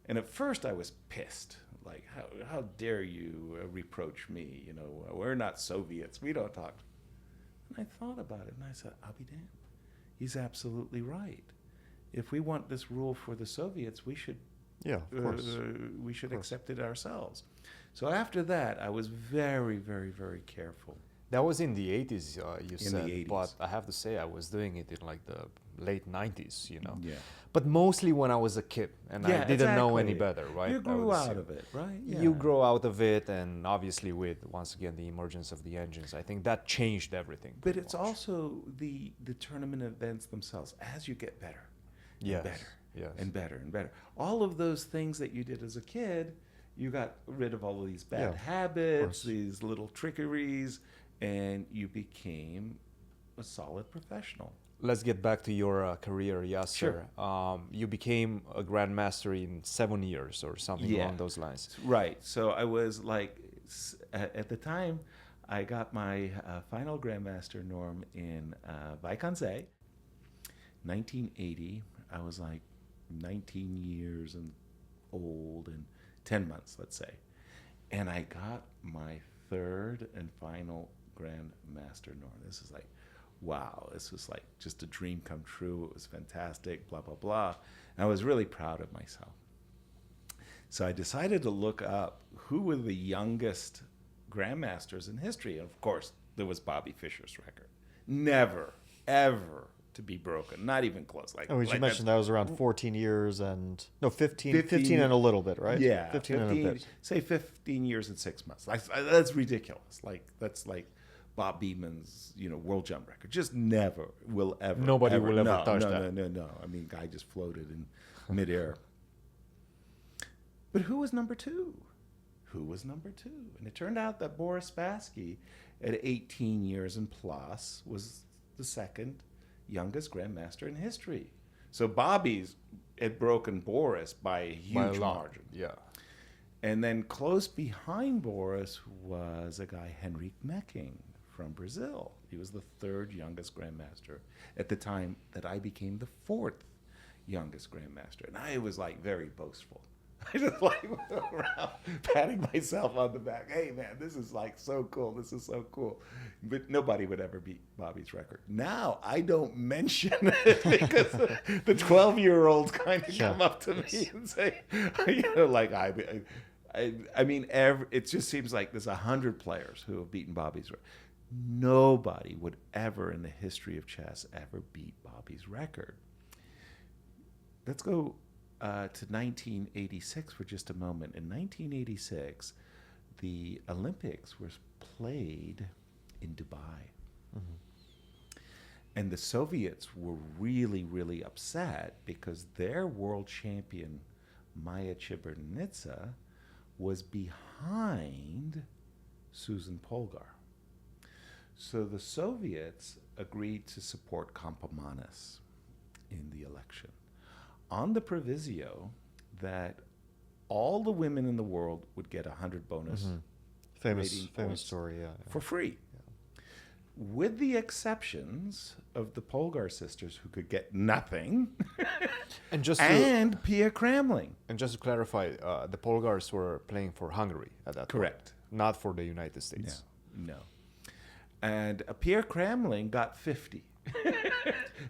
And at first I was pissed. Like, how dare you reproach me? We're not Soviets. We don't talk. And I thought about it, and I said, I'll be damned. He's absolutely right. If we want this rule for the Soviets, we should accept it ourselves. So after that, I was very, very, very careful. That was in the 80s, you said, the 80s. But I have to say I was doing it in the late 90s, Yeah. But mostly when I was a kid and I didn't know any better, right? You grew out of it, right? Yeah. You grow out of it, and obviously with, once again, the emergence of the engines, I think that changed everything. But it's also the tournament events themselves. As you get better, and better and better. All of those things that you did as a kid, you got rid of all of these bad habits, these little trickeries, and you became a solid professional. Let's get back to your career, Yasser. Sure. You became a grandmaster in 7 years or something along those lines. Right. So I was at the time, I got my final grandmaster norm in Vaikanze, 1980. I was 19 years old and 10 months, let's say. And I got my third and final grandmaster norm. This is wow, this was just a dream come true. It was fantastic, blah, blah, blah. And I was really proud of myself. So I decided to look up who were the youngest grandmasters in history. And of course, there was Bobby Fischer's record. Never, ever to be broken, not even close. We should mention that was around 14 years and, 15 and a little bit, right? Yeah. 15 and a bit. Say 15 years and 6 months. That's ridiculous. That's Bob Beeman's, world jump record. Just never will ever. Nobody will ever touch that. No. I mean, guy just floated in midair. But who was number 2? Who was number 2. And it turned out that Boris Spassky, at 18 years and plus, was the second youngest grandmaster in history. So Bobby's had broken Boris by a huge margin. Yeah. And then close behind Boris was a guy, Henrik Mecking, from Brazil. He was the 3rd youngest grandmaster at the time that I became the 4th youngest grandmaster. And I was like very boastful. I just like went around patting myself on the back. Hey man, this is like so cool. This is so cool. But nobody would ever beat Bobby's record. Now I don't mention it because the 12-year-olds kind of come up to me and say, like I mean, it just seems like there's 100 players who have beaten Bobby's record. Nobody would ever in the history of chess ever beat Bobby's record. Let's go to 1986 for just a moment. In 1986, the Olympics was played in Dubai. Mm-hmm. And the Soviets were really, really upset because their world champion, Maya Chibernitsa, was behind Susan Polgar. So the Soviets agreed to support Kampomanis in the election on the proviso that all the women in the world would get 100 bonus famous story, for free. With the exceptions of the Polgar sisters, who could get nothing, and Pia Kramling. And just to clarify, the Polgars were playing for Hungary at that Correct. point, not for the United States. No. And Pia Kramling got 50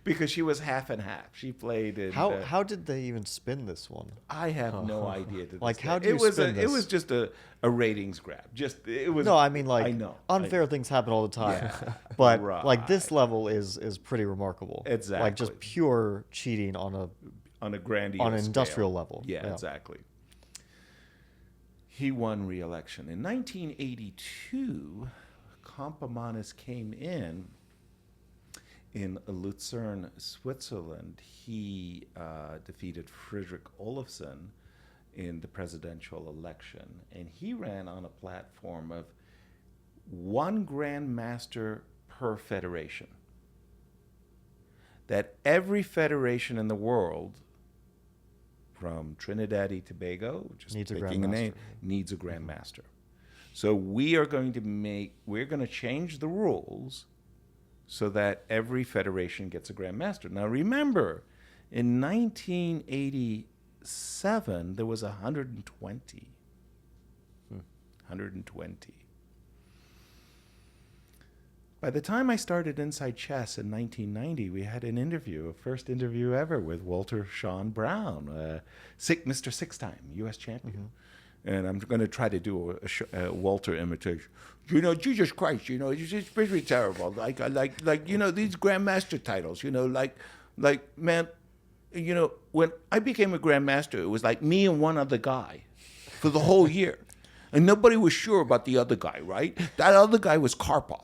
because she was half and half. She played in... How did they even spin this one? I have no idea. Like, how do you spin this? It was just a ratings grab. It was. No, I mean, like, I know. Unfair things happen all the time. Yeah, but, right. like, this level is pretty remarkable. Exactly. Like, just pure cheating on a grandiose on an industrial scale. level. Yeah, exactly. He won re-election. In 1982, Kampomanis came in Lucerne, Switzerland. He defeated Friedrich Olofsson in the presidential election, and he ran on a platform of one grandmaster per federation. That every federation in the world, from Trinidad and Tobago, just picking a name, needs a grandmaster. So we're going to change the rules so that every federation gets a grandmaster. Now remember, in 1987, there was 120. 120. By the time I started Inside Chess in 1990, we had an interview, a first interview ever, with Walter Sean Browne, Mr. Six-time U.S. champion. And I'm going to try to do a Walter imitation. You know, Jesus Christ, you know, it's pretty terrible. Like you know, these grandmaster titles, you know, like, man, you know, when I became a grandmaster, it was like me and one other guy for the whole year. And nobody was sure about the other guy, right? That other guy was Karpov.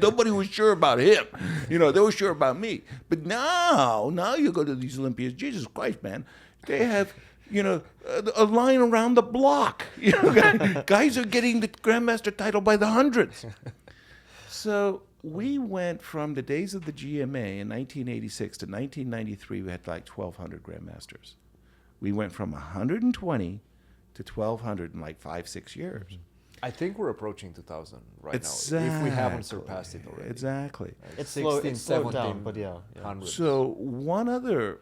Nobody was sure about him. You know, they were sure about me. But now you go to these Olympiads, Jesus Christ, man, they have, you know, a line around the block. You know, guys are getting the grandmaster title by the hundreds. So we went from the days of the GMA in 1986 to 1993. We had like 1,200 grandmasters. We went from 120 to 1,200 in like 5-6 years. I think we're approaching 2,000 right exactly. now, if we haven't surpassed it already. Exactly. It's slowed down, but yeah. So one other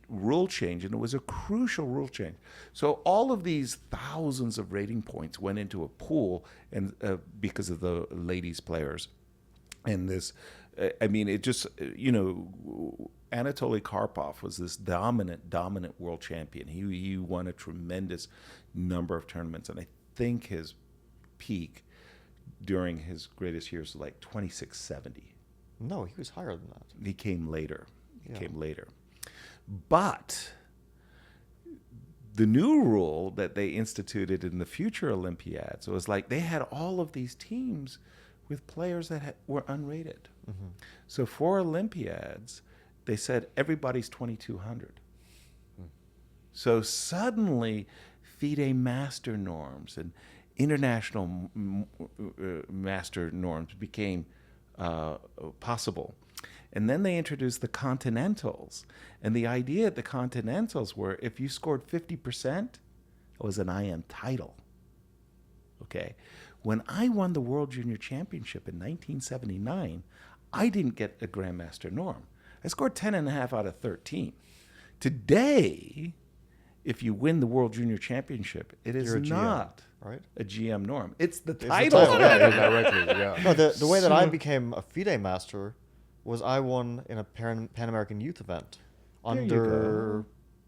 rule change, and it was a crucial rule change. So all of these thousands of rating points went into a pool, and because of the ladies players, and this, I mean, it just, you know, Anatoly Karpov was this dominant world champion. He won a tremendous number of tournaments, and I think his peak during his greatest years was like 2670. No, he was higher than that. He came later. But the new rule that they instituted in the future Olympiads was like they had all of these teams with players that were unrated. Mm-hmm. So for Olympiads, they said everybody's 2,200. So suddenly FIDE master norms and international master norms became possible. And then they introduced the Continentals. And the idea at the Continentals were if you scored 50%, it was an IM title. Okay. When I won the World Junior Championship in 1979, I didn't get a Grandmaster norm. I scored 10.5 out of 13. Today, if you win the World Junior Championship, it is not right? a GM norm. It's the It's the title. Directly, yeah. No, the way that I became a FIDE master was I won in a Pan American youth event There you under go.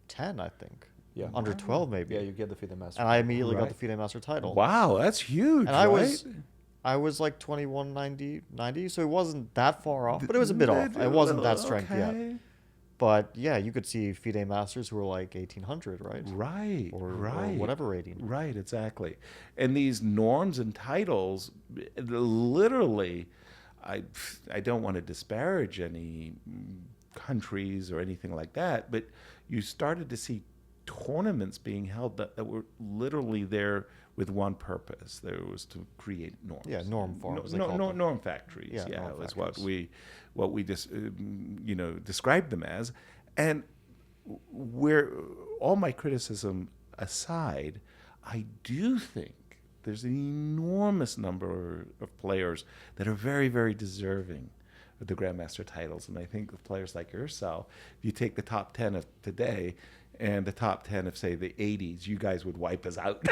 10, I think. Yeah. Under 12 maybe. Yeah, you get the FIDE master. And I immediately got Right. the FIDE master title. Wow, that's huge, And I right? was like 2190, so it wasn't that far off, but it was a bit off. It wasn't that strength yet. Okay. But yeah, you could see FIDE masters who were like 1800, right? Right, Or right. whatever rating. Right, exactly. And these norms and titles, literally, I don't want to disparage any countries or anything like that, but you started to see tournaments being held that were literally there with one purpose. There was to create norms. Yeah, norm farms, they called them. Norm factories. Yeah, Yeah, norm was factories. what we just described them as. And where all my criticism aside, I do think there's an enormous number of players that are very, very deserving of the Grandmaster titles. And I think with players like yourself, if you take the top 10 of today and the top 10 of, say, the 80s, you guys would wipe us out.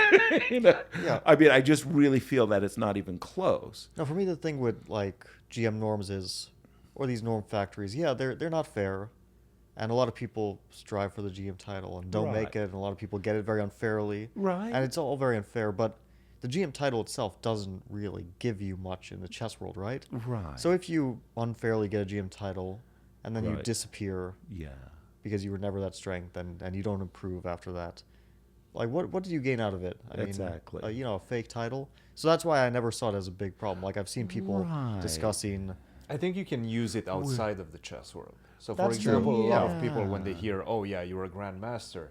Yeah. I mean, I just really feel that it's not even close. No, for me, the thing with like GM norms is, or these norm factories, yeah, they're not fair. And a lot of people strive for the GM title and don't make Right. it. And a lot of people get it very unfairly. Right. And it's all very unfair. But the GM title itself doesn't really give you much in the chess world, right? Right. So if you unfairly get a GM title and then you Right. disappear Yeah. because you were never that strength and you don't improve after that, like what did you gain out of it? I Exactly. mean, a fake title. So that's why I never saw it as a big problem. Like I've seen people Right. discussing. I think you can use it outside of the chess world. So, for That's true, example, a lot of yeah. people, when they hear, "Oh, yeah, you're a grandmaster,"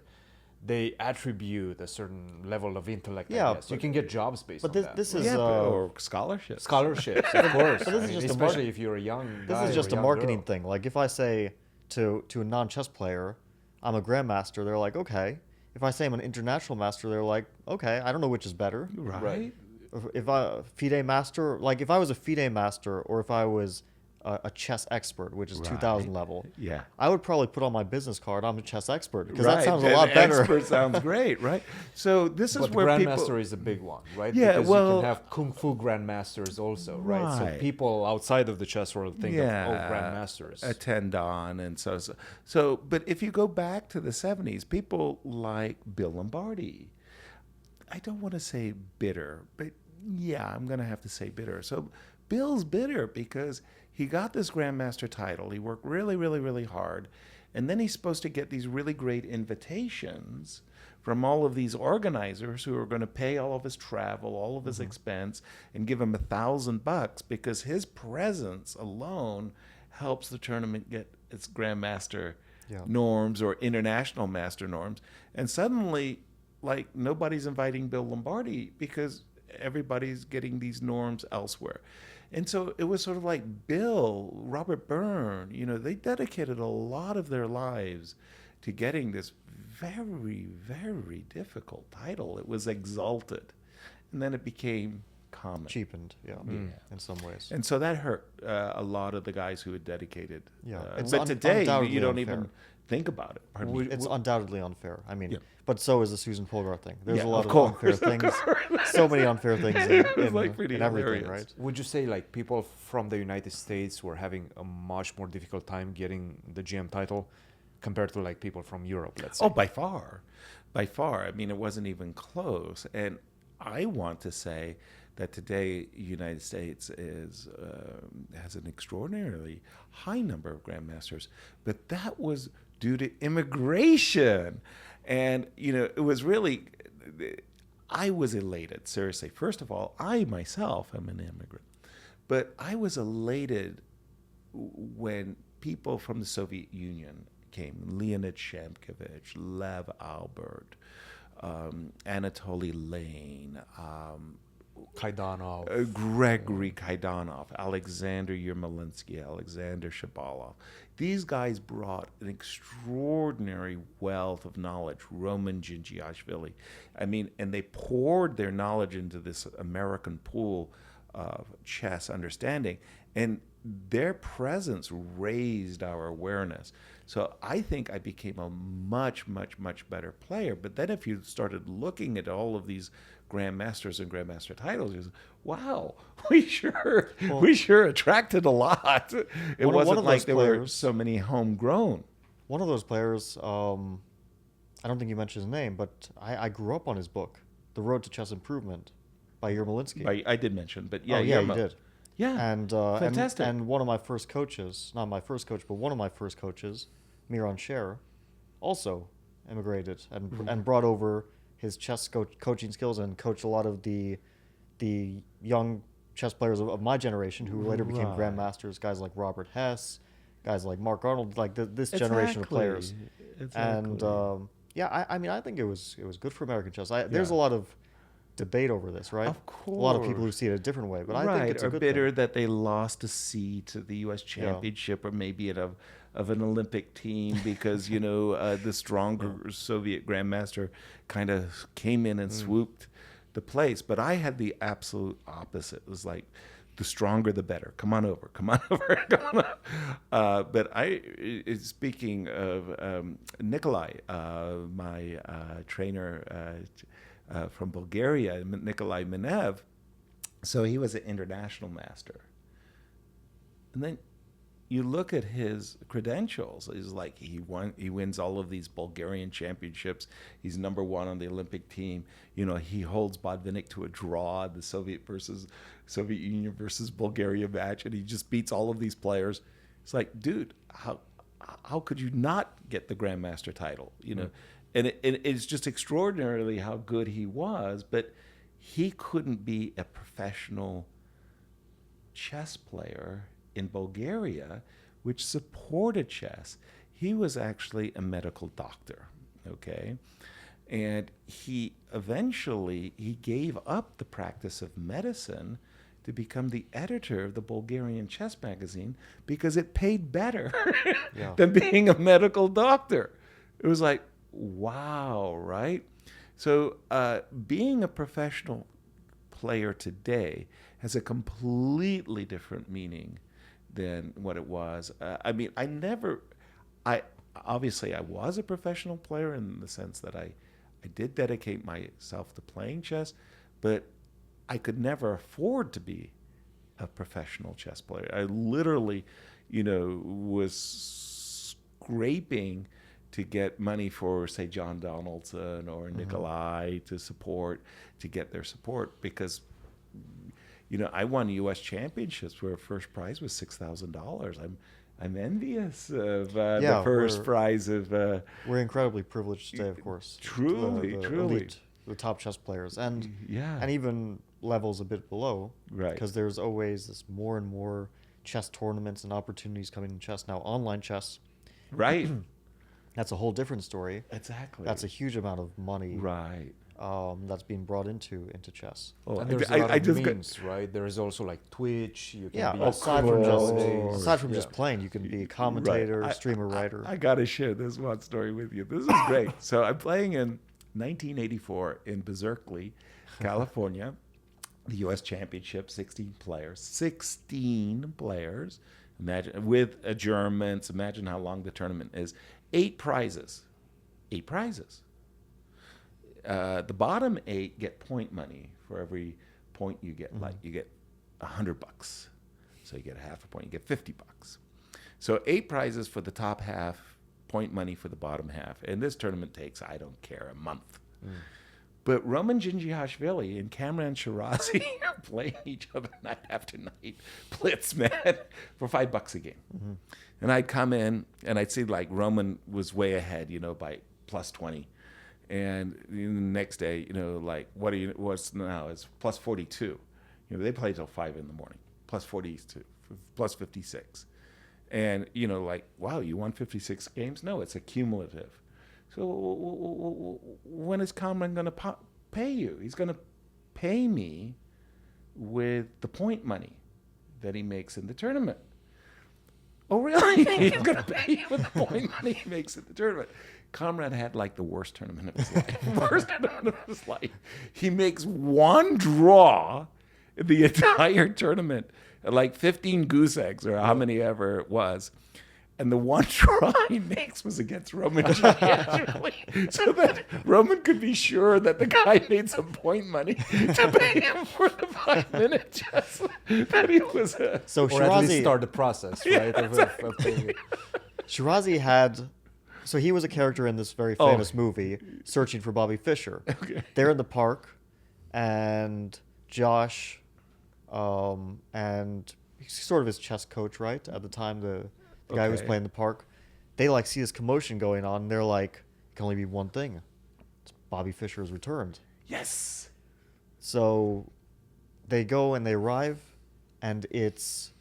they attribute a certain level of intellect. Yeah, I guess. You but- can get jobs based But on this, that. this is Yeah, uh, or scholarships. Scholarships, of course. But this is I mean, just a mar- especially if you're a young this guy is or just a young marketing girl. thing. Like if I say to a non-chess player, I'm a grandmaster, they're like, okay. If I say I'm an international master, they're like, okay. I don't know which is better. Right. Right. If I FIDE master, like if I was a FIDE master, or if I was a chess expert, which is 2000 Right. level, Yeah. I would probably put on my business card, I'm a chess expert, because Right. that sounds a And lot better. Expert sounds great, right? So this is But where grandmaster people. is a big one, right? Yeah, Because well- you can have kung fu grandmasters also, right? So Right. people outside of the chess world think of grandmasters. Attend on and so. But if you go back to the 70s, people like Bill Lombardi. I don't want to say bitter, but yeah, I'm going to have to say bitter. So Bill's bitter because he got this grandmaster title. He worked really, really, really hard. And then he's supposed to get these really great invitations from all of these organizers who are going to pay all of his travel, all of his expense, and give him $1,000 because his presence alone helps the tournament get its grandmaster Yeah. norms or international master norms. And suddenly, like, nobody's inviting Bill Lombardi because everybody's getting these norms elsewhere. And so it was sort of like Bill, Robert Byrne, they dedicated a lot of their lives to getting this very, very difficult title. It was exalted. And then it became common. Cheapened, yeah, in some ways. And so that hurt a lot of the guys who had dedicated. Yeah, it's but today, undoubtedly you don't unfair. even think about it. Pardon me. It's undoubtedly unfair. I mean, Yeah. but so is the Susan Polgar thing. There's Yeah, a lot of of course, unfair of things. course. So many unfair things It's like pretty in everything, hilarious. right? Would you say like people from the United States were having a much more difficult time getting the GM title compared to like people from Europe, let's say? Oh, by far. By far. I mean, it wasn't even close. And I want to say that today, United States has an extraordinarily high number of grandmasters, but that was due to immigration. And, it was really, I was elated, seriously. First of all, I myself am an immigrant, but I was elated when people from the Soviet Union came, Leonid Shemkovich, Lev Albert, Anatoly Lane, Kaidanov. Gregory Kaidanov, Alexander Yermolinsky, Alexander Shabalov. These guys brought an extraordinary wealth of knowledge. Roman Gingiashvili. I mean, and they poured their knowledge into this American pool of chess understanding, and their presence raised our awareness. So I think I became a much, much, much better player. But then if you started looking at all of these grandmasters and grandmaster titles, you say, wow, we sure attracted a lot. It wasn't like there were so many homegrown. One of those players, I don't think you mentioned his name, but I grew up on his book, The Road to Chess Improvement by Yermolinsky. I did mention, but yeah, you did. Yeah, and fantastic. And one of my first coaches, not my first coach, but one of my first coaches, Miran Sher, also immigrated and brought over his chess coaching skills and coached a lot of the young chess players of my generation who later became grandmasters, guys like Robert Hess, guys like Mark Arnold, like this generation of players. And I mean, I think it was good for American chess. There's a lot of debate over this, right? Of course. A lot of people who see it a different way, but I think it's a good bitter thing. that they lost a seat to the U.S. Championship or maybe of an Olympic team because, the stronger Soviet grandmaster kind of came in and swooped the place. But I had the absolute opposite. It was like, the stronger the better. Come on over. Come on over. But speaking of Nikolai, my trainer from Bulgaria, Nikolai Minev, so he was an international master. And then you look at his credentials. He's like he wins all of these Bulgarian championships. He's number one on the Olympic team. He holds Botvinnik to a draw, the Soviet Union versus Bulgaria match, and he just beats all of these players. It's like, dude, how could you not get the grandmaster title? And it's just extraordinarily how good he was, but he couldn't be a professional chess player in Bulgaria, which supported chess. He was actually a medical doctor, okay? And he gave up the practice of medicine to become the editor of the Bulgarian chess magazine because it paid better than being a medical doctor. It was like, wow, right? So being a professional player today has a completely different meaning than what it was. I mean, I was a professional player in the sense that I did dedicate myself to playing chess, but I could never afford to be a professional chess player. I literally, was scraping to get money for, say, John Donaldson or Nikolai to get their support because, I won U.S. championships where first prize was $6,000. I'm envious of the first prize of. We're incredibly privileged today, of course. Truly. Elite, the top chess players, and even levels a bit below, right? Because there's always this more and more chess tournaments and opportunities coming in chess now. Online chess, right? That's a whole different story. Exactly. That's a huge amount of money. Right. That's being brought into chess. Oh, and there's a lot of means, right? There is also like Twitch. You can be aside from just playing, you can be a commentator, streamer, writer. I got to share this one story with you. This is great. So I'm playing in 1984 in Berkeley, California, the U.S. Championship, 16 players. 16 players. Imagine with adjournments. Imagine how long the tournament is. 8 prizes. 8 prizes. The bottom 8 get point money for every point you get. Like you get $100, so you get a half a point. You get $50. So 8 prizes for the top half, point money for the bottom half. And this tournament takes, I don't care, a month. But Roman Gingiashvili and Kamran Shirazi are playing each other night after night, blitz, man, for $5 a game. And I'd come in and I'd see like Roman was way ahead, by plus 20. And the next day, like, what's now? It's plus 42. They play till 5 in the morning, plus 42, plus 56. And, like, wow, you won 56 games? No, it's a cumulative. So when is Kamran going to pay you? He's going to pay me with the point money that he makes in the tournament. Oh, really? He's going to pay you with the point money he makes in the tournament. Kamran had like the worst tournament of his life. He makes one draw in the entire tournament, like 15 goose eggs or how many ever it was. And the one draw he makes was against Roman Giancarlo, so that Roman could be sure that the guy made some point money to pay him for the 5-minute chess that he was. So Or at least Shirazi, start the process, right? Shirazi had, so he was a character in this very famous movie, Searching for Bobby Fischer. Okay. They're in the park, and Josh, and he's sort of his chess coach, right? At the time, the guy who was playing the park, they like see this commotion going on, and they're like, it can only be one thing. It's Bobby Fischer has returned. Yes. So they go and they arrive, and it's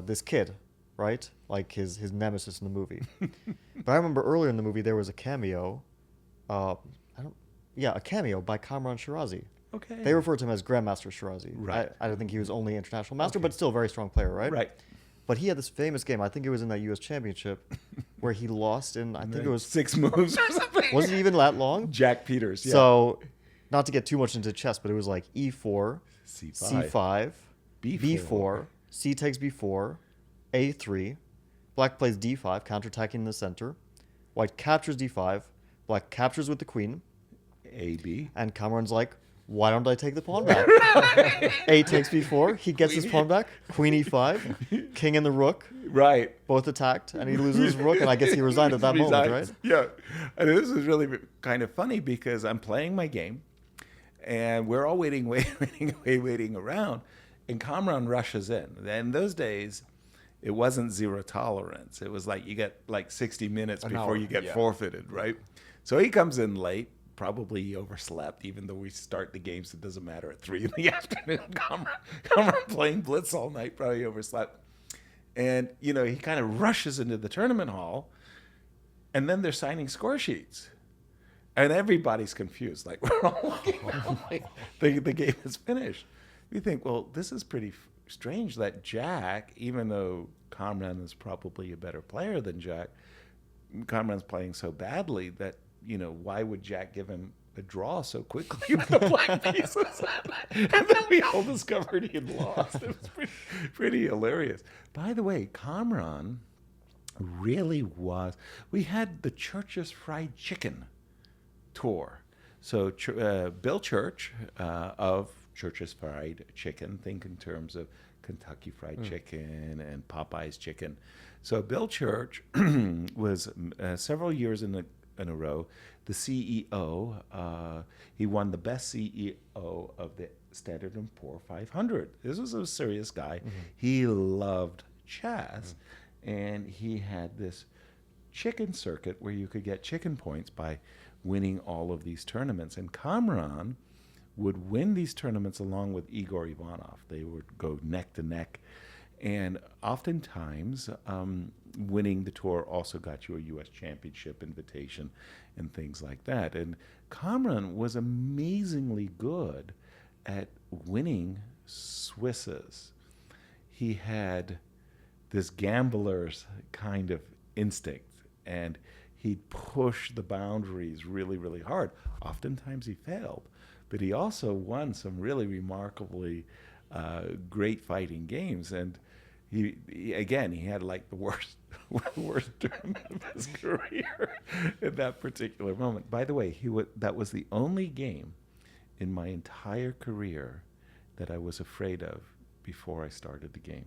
this kid, right? Like his nemesis in the movie. But I remember earlier in the movie there was a cameo, a cameo by Kamran Shirazi. Okay. They refer to him as Grandmaster Shirazi. Right. I don't think he was only international master, but still a very strong player, right? Right. But he had this famous game. I think it was in that U.S. Championship where he lost in. I think it was 6 moves or something. wasn't even that long. Jack Peters. Yeah. So, not to get too much into chess, but it was like E4, C5, C5, B4. B4, C takes B4, A3. Black plays D5, counterattacking in the center. White captures D5. Black captures with the queen. AB. And Kamran's like, why don't I take the pawn back? A takes B4. He gets his pawn back. Queen E5. King and the rook. Right. Both attacked. And he loses his rook. And I guess he resigned at that moment, right? Yeah. And this is really kind of funny because I'm playing my game and we're all waiting around. And Kamran rushes in. And in those days, it wasn't zero tolerance. It was like you get like 60 minutes before you get forfeited, right? So he comes in late. Probably he overslept, even though we start the games, it doesn't matter, at 3 in the afternoon. Kamran playing blitz all night, probably overslept. And, he kind of rushes into the tournament hall, and then they're signing score sheets. And everybody's confused. Like, we're all looking around like the game is finished. We think, well, this is pretty strange that Jack, even though Kamran is probably a better player than Jack, Kamran's playing so badly that, why would Jack give him a draw so quickly with the black pieces? And then we all discovered he had lost. It was pretty hilarious. By the way, Kamran really was. We had the Church's Fried Chicken tour. So Bill Church of Church's Fried Chicken, think in terms of Kentucky Fried Chicken and Popeye's Chicken. So Bill Church was several years in a row the CEO. He won the best CEO of the Standard & Poor 500. This was a serious guy. He loved chess, and he had this chicken circuit where you could get chicken points by winning all of these tournaments. And Kamran would win these tournaments along with Igor Ivanov. They would go neck to neck. And oftentimes, winning the tour also got you a U.S. championship invitation and things like that. And Kamran was amazingly good at winning Swisses. He had this gambler's kind of instinct, and he'd push the boundaries really, really hard. Oftentimes he failed, but he also won some really remarkably great fighting games. And he had like the worst tournament of his career at that particular moment. By the way, that was the only game in my entire career that I was afraid of before I started the game.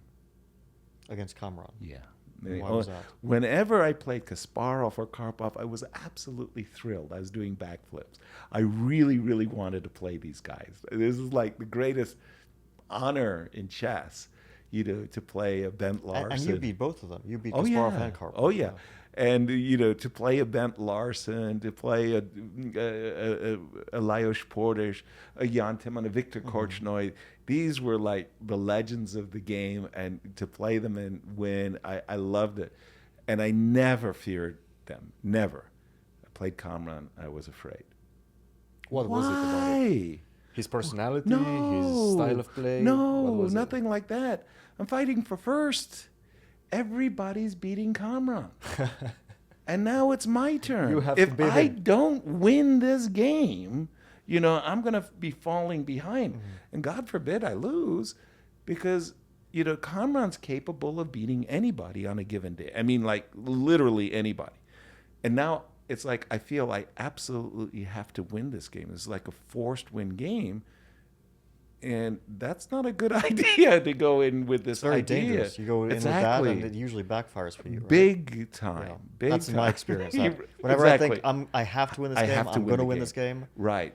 Against Kamran. Yeah. Why was that? Whenever I played Kasparov or Karpov, I was absolutely thrilled. I was doing backflips. I really, really wanted to play these guys. This is like the greatest honor in chess, to play a Bent Larsen. And you beat both of them. You beat Kasparov and Karpov. Oh, yeah. And, to play a Bent Larsen, to play a Lajos Portes, a Jan Timman, a Viktor Korchnoi, these were like the legends of the game. And to play them and win, I loved it. And I never feared them. Never. I played Kamran, I was afraid. What was it about it? His personality, his style of play? No, What was nothing like that. I'm fighting for first. Everybody's beating Kamran. And now it's my turn. You have if to beat I him. don't win this game, I'm going to be falling behind. Mm-hmm. And God forbid I lose, because, Kamran's capable of beating anybody on a given day. I mean, like literally anybody. And now it's like I feel I absolutely have to win this game. It's like a forced win game. And that's not a good idea to go in with this It's very idea. dangerous. You go in with that, and it usually backfires for you. Right? Big time. Yeah. Big That's time. my experience. Whenever Exactly. I think I have to win this I game, have to I'm win going to the win game. this game, Right.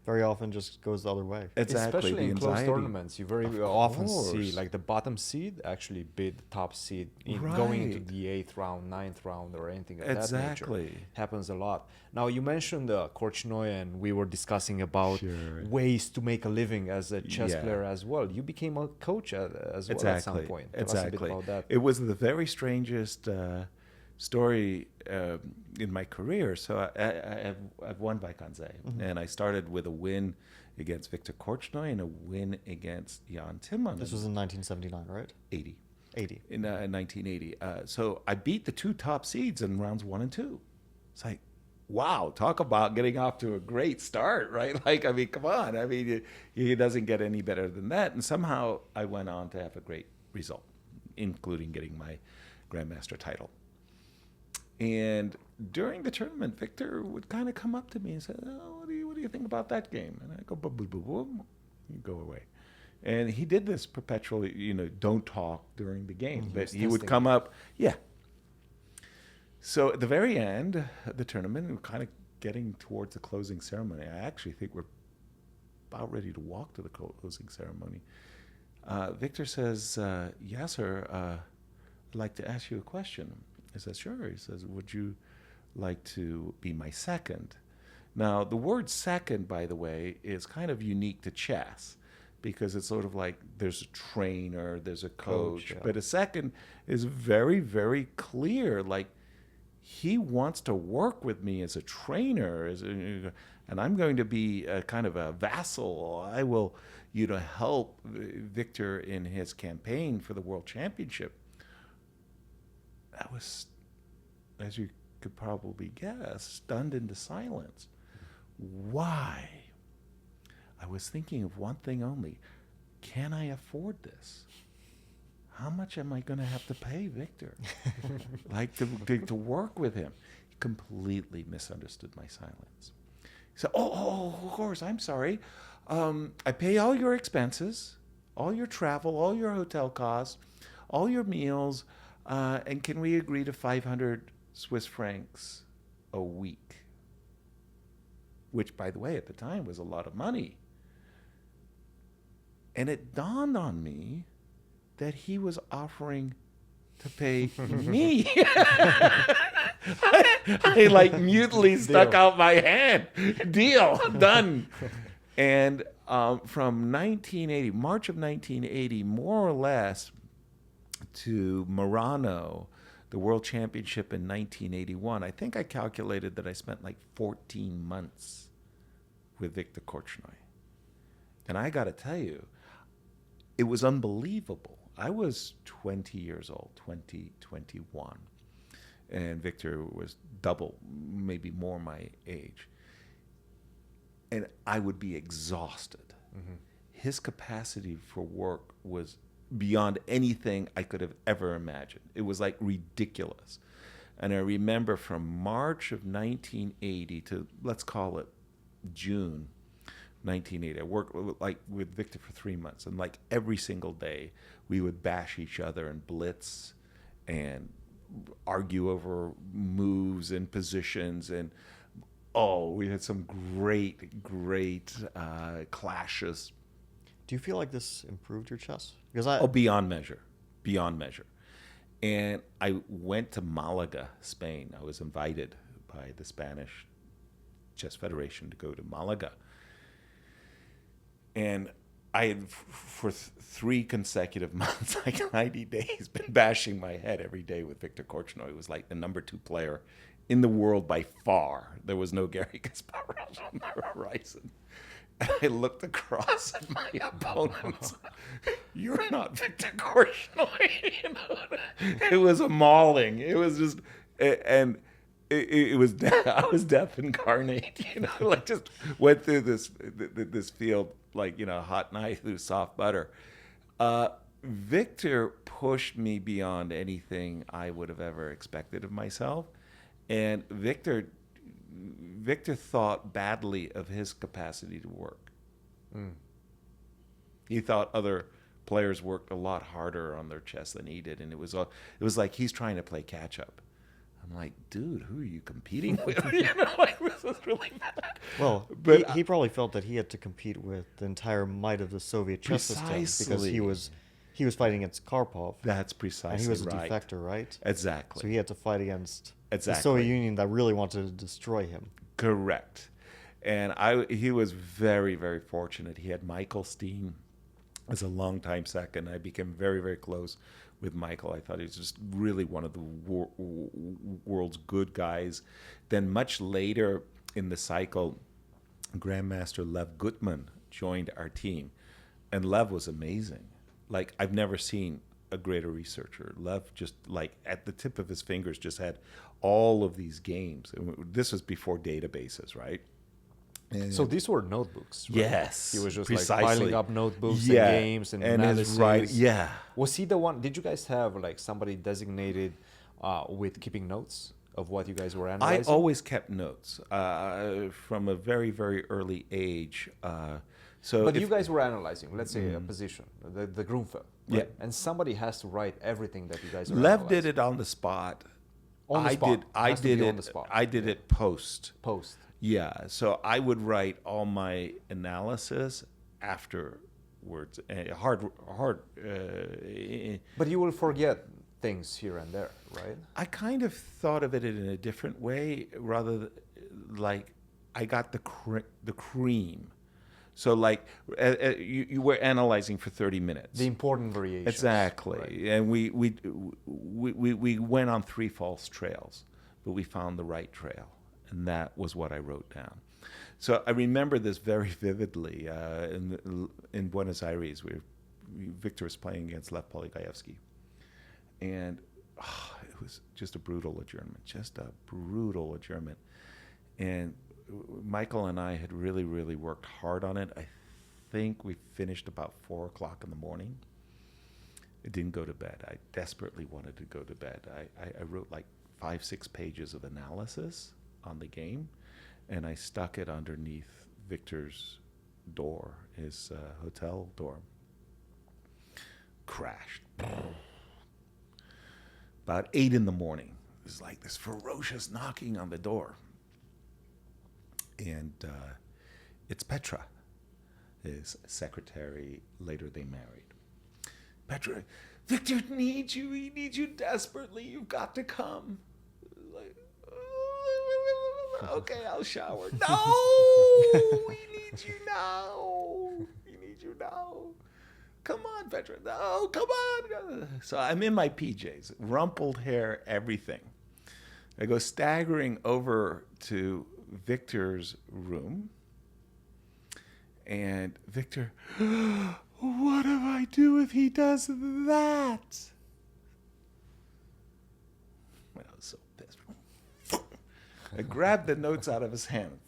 very often just goes the other way. Exactly. Especially the in close anxiety. tournaments, you very Of often see course. like the bottom seed actually beat the top seed in going into Right. the 8th round, 9th round, or anything of that Exactly. nature. Happens a lot. Now you mentioned Korchnoi, and we were discussing about Sure. ways to make a living as a chess Yeah. player as well. You became a coach as well at some point. Tell us a bit about that. It was the very strangest story in my career. So I've won Vaikanze, and I started with a win against Viktor Korchnoi and a win against Jan Timman. This was in 1979, right? 80. 80. In 1980. So I beat the two top seeds in rounds 1 and 2. It's like, wow, talk about getting off to a great start, right? Like, I mean, come on. I mean, it doesn't get any better than that. And somehow I went on to have a great result, including getting my Grandmaster title. And during the tournament, Viktor would kind of come up to me and say, "Oh, what do you think about that game?" And I go, "Boom, boom, boom, boom." You go away. And he did this perpetually, don't talk during the game. But he would come up, yeah. So at the very end of the tournament, we're kind of getting towards the closing ceremony. I actually think we're about ready to walk to the closing ceremony. Viktor says, "Yasser, I'd like to ask you a question." I said, "Sure." He says, "Would you like to be my second?" Now, the word second, by the way, is kind of unique to chess, because it's sort of like there's a trainer, there's a coach. Yeah. But a second is very, very clear. Like, he wants to work with me as a trainer, and I'm going to be a kind of a vassal. I will, help Viktor in his campaign for the World Championship. I was, as you could probably guess, stunned into silence. Why? I was thinking of one thing only. Can I afford this? How much am I going to have to pay Viktor? Like to work with him? He completely misunderstood my silence. He said, oh, of course, I'm sorry. I pay all your expenses, all your travel, all your hotel costs, all your meals, and can we agree to 500 Swiss francs a week? Which, by the way, at the time was a lot of money. And it dawned on me that he was offering to pay me. I like mutely stuck out my hand. Deal, done. And from 1980, March of 1980, more or less, to Murano, the World Championship in 1981, I think I calculated that I spent like 14 months with Viktor Korchnoi. And I got to tell you, it was unbelievable. I was 20 years old, 21. And Viktor was double, maybe more my age. And I would be exhausted. Mm-hmm. His capacity for work was beyond anything I could have ever imagined. It was like ridiculous. And I remember from March of 1980 to, let's call it June 1980, I worked like with Viktor for 3 months, and like every single day we would bash each other and blitz and argue over moves and positions, and we had some great clashes. Do you feel like this improved your chess? Because beyond measure. And I went to Malaga, Spain. I was invited by the Spanish Chess Federation to go to Malaga. And I had, for 3 consecutive months, like 90 days, been bashing my head every day with Viktor Korchnoi. It was like the number 2 player in the world by far. There was no Garry Kasparov on the horizon. And I looked across at my opponents. You're not Viktor Korchnoi. You know? It was a mauling. It was just, and it was I was death incarnate. You know, like just went through this field like, you know, hot knife through soft butter. Viktor pushed me beyond anything I would have ever expected of myself, and Viktor thought badly of his capacity to work. He thought other players worked a lot harder on their chess than he did, and it was like he's trying to play catch up. I'm like, dude, who are you competing with? You know, like, this is really bad. Well, but he probably felt that he had to compete with the entire might of the Soviet chess system because he was fighting against Karpov. That's precisely right. And he was a defector, right? Exactly. So he had to fight against the Soviet Union that really wanted to destroy him. Correct. And he was very, very fortunate. He had Michael Steen as a longtime second. I became very, very close with Michael. I thought he was just really one of the world's good guys. Then much later in the cycle, Grandmaster Lev Gutman joined our team. And Lev was amazing. Like, I've never seen a greater researcher. Lev just, like, at the tip of his fingers just had all of these games. And this was before databases, right? And so these were notebooks, right? Yes. He was just precisely. like piling up notebooks and games and analysis. Was he the one? Did you guys have like somebody designated with keeping notes of what you guys were analyzing? I always kept notes from a very, very early age. But you guys were analyzing, let's say, a position, the Grundfeld, right? Yeah. And somebody has to write everything that you guys are Lev analyzing. did it on the spot. On the spot. I did it on the spot. I did it post. Post. Yeah, so I would write all my analysis afterwards. But you will forget things here and there, right? I kind of thought of it in a different way, rather like I got the cream. So like you were analyzing for 30 minutes. The important variations. Exactly, right. And we went on 3 false trails, but we found the right trail. And that was what I wrote down. So I remember this very vividly in Buenos Aires, where Viktor was playing against Lev Polygaevsky. And it was just a brutal adjournment. And Michael and I had really, really worked hard on it. I think we finished about 4 o'clock in the morning. I didn't go to bed. I desperately wanted to go to bed. I wrote like 5-6 pages of analysis on the game, and I stuck it underneath Viktor's door, his hotel dorm. Crashed. About 8 in the morning, there's like this ferocious knocking on the door. And it's Petra, his secretary. Later they married. Petra, Viktor needs you. He needs you desperately. You've got to come. Like, okay, I'll shower. No, we need you now. We need you now. Come on, Petra. No, come on. So I'm in my PJs, rumpled hair, everything. I go staggering over to Viktor's room, and Viktor, what do I do if he does that? I was so pissed. I grabbed the notes out of his hand.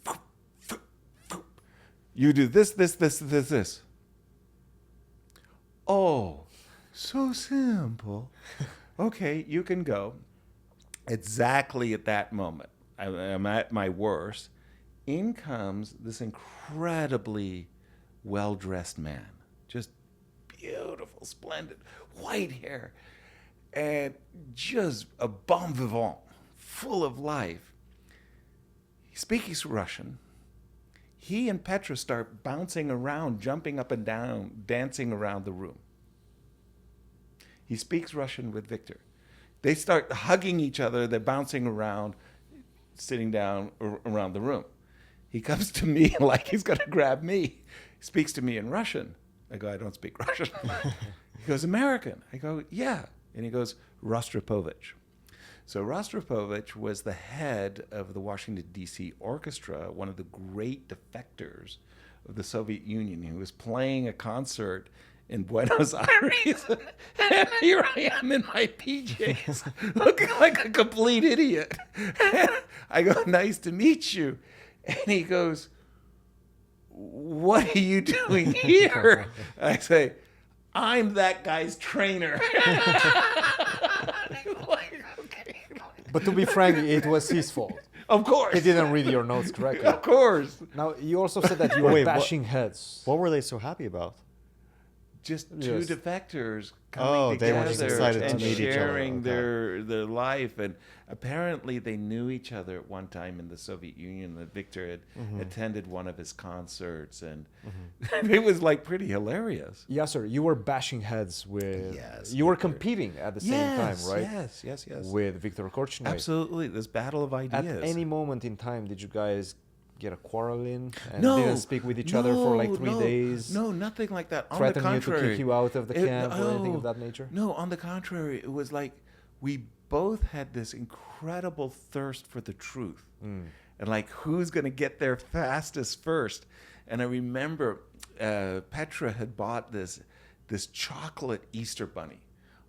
You do this, this, this, this, this. Oh, so simple. Okay, you can go. Exactly at that moment, I'm at my worst. In comes this incredibly well-dressed man. Just beautiful, splendid, white hair. And just a bon vivant, full of life. He speaks Russian. He and Petra start bouncing around, jumping up and down, dancing around the room. He speaks Russian with Viktor. They start hugging each other. They're bouncing around, sitting down around the room. He comes to me like he's going to grab me. He speaks to me in Russian. I go, I don't speak Russian. He goes, American. I go, yeah. And he goes, Rostropovich. So Rostropovich was the head of the Washington, D.C. orchestra, one of the great defectors of the Soviet Union. He was playing a concert in Buenos Aires, and here I am in my PJs, looking like a complete idiot. I go, "Nice to meet you," and he goes, "What are you doing here?" I say, "I'm that guy's trainer." Like, okay. But to be frank, it was his fault. Of course. He didn't read your notes correctly. Of course. Now, you also said that you were Wait, what- bashing heads. What were they so happy about? Just two Yes. defectors Oh, coming they were just together excited to and meet each other. sharing Okay. their life. And apparently they knew each other at one time in the Soviet Union. That Victor had attended one of his concerts, and it was like pretty hilarious. Yasser, you were bashing heads with... Yes, You were Victor. competing at the same time, right? Yes. With Viktor Korchnoi. Absolutely. This battle of At ideas. any moment in time, did you guys get a quarrel in and No, didn't speak with each other for like 3 no, days? No, nothing like that. On Threaten the you to contrary, kick you out of the camp or anything no, of that nature? No, on the contrary, it was like we both had this incredible thirst for the truth, and like who's going to get there fastest first. And I remember Petra had bought this chocolate Easter bunny.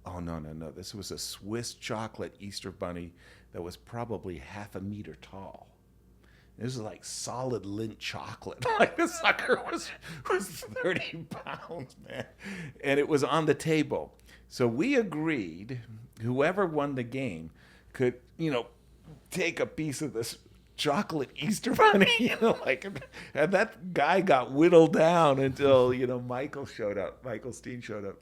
Oh no! This was a Swiss chocolate Easter bunny that was probably half a meter tall. This was like solid Lindt chocolate. Like the sucker was 30 pounds, man. And it was on the table. So we agreed whoever won the game could, take a piece of this chocolate Easter bunny, and that guy got whittled down until, Michael Steen showed up.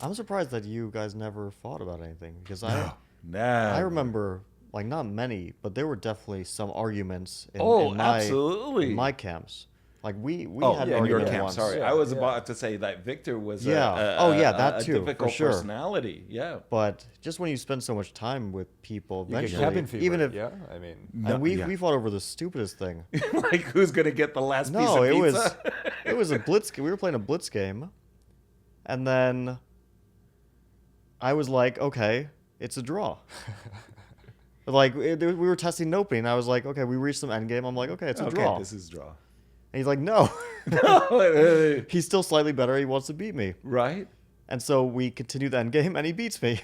I'm surprised that you guys never fought about anything because No. I remember like not many, but there were definitely some arguments in Absolutely. in my camps. Like we had an in your argument camp. once. Sorry, Yeah, I was yeah. about to say that Victor was that a too, for difficult sure. personality. Yeah. But just when you spend so much time with people, You get eventually, cabin fever, even if yeah? I mean... and we yeah. we fought over the stupidest thing. Like who's gonna get the last piece No, of it was pizza? it was a blitz. We were playing a blitz game, and then I was like, okay, it's a draw. We were testing Nopi, and I was like, okay, we reached some end game. I'm like, okay, it's a draw. This is draw. And he's like, no. No, He's still slightly better. He wants to beat me. right? And so we continue the end game, and he beats me.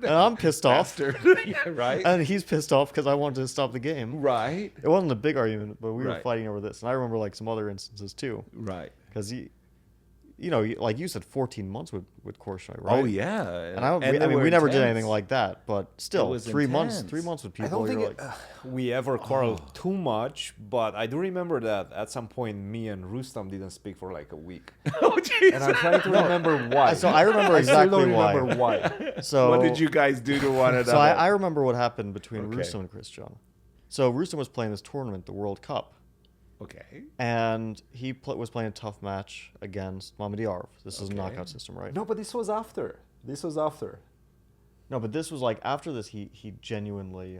And I'm pissed off. Bastard. Yeah, right. And he's pissed off because I wanted to stop the game. Right. It wasn't a big argument, but we were Right. fighting over this. And I remember like some other instances too. Right. Because like you said, 14 months with Korchnoi, right? Oh yeah. And we never did anything like that, but still, was 3 months. intense. 3 months with I people. don't You're think like, we ever quarreled too much, but I do remember that at some point me and Rustam didn't speak for like a week. Oh jeez. And I'm trying to remember why. So I remember I still exactly don't why. remember why. So What did you guys do to one another? So I remember what happened between Okay. Rustam and Christian. So Rustam was playing this tournament, the World Cup, Okay. and he was playing a tough match against Mamedyarov. This is a Okay. knockout system, right? No, but this was after. No, but this was like after this. He genuinely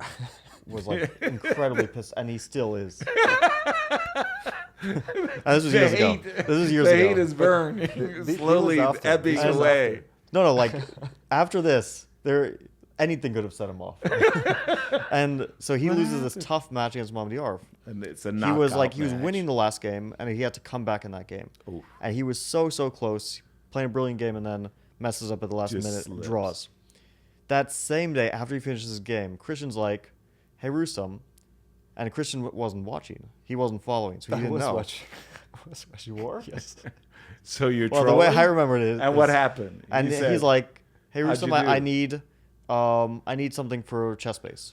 was like incredibly pissed, and he still is. And this was years ago. This is years the ago. hate is burned, This slowly was after. ebbing This was away. No, like after this, anything could have set him off. And so he loses this tough match against Mamedyarov. And it's a He knockout was match. winning the last game, and he had to come back in that game. Oof. And he was so close, playing a brilliant game, and then messes up at the last Just minute, slips. draws. That same day, after he finishes his game, Christian's like, "Hey, Rustam," and Christian wasn't watching. He wasn't following, so he didn't know. You were? Yes. So you're Well, trolling? the way I remember it is, And what happened? And He said, he's like, "Hey, "How'd Rustam, you do?" I need something for chess base."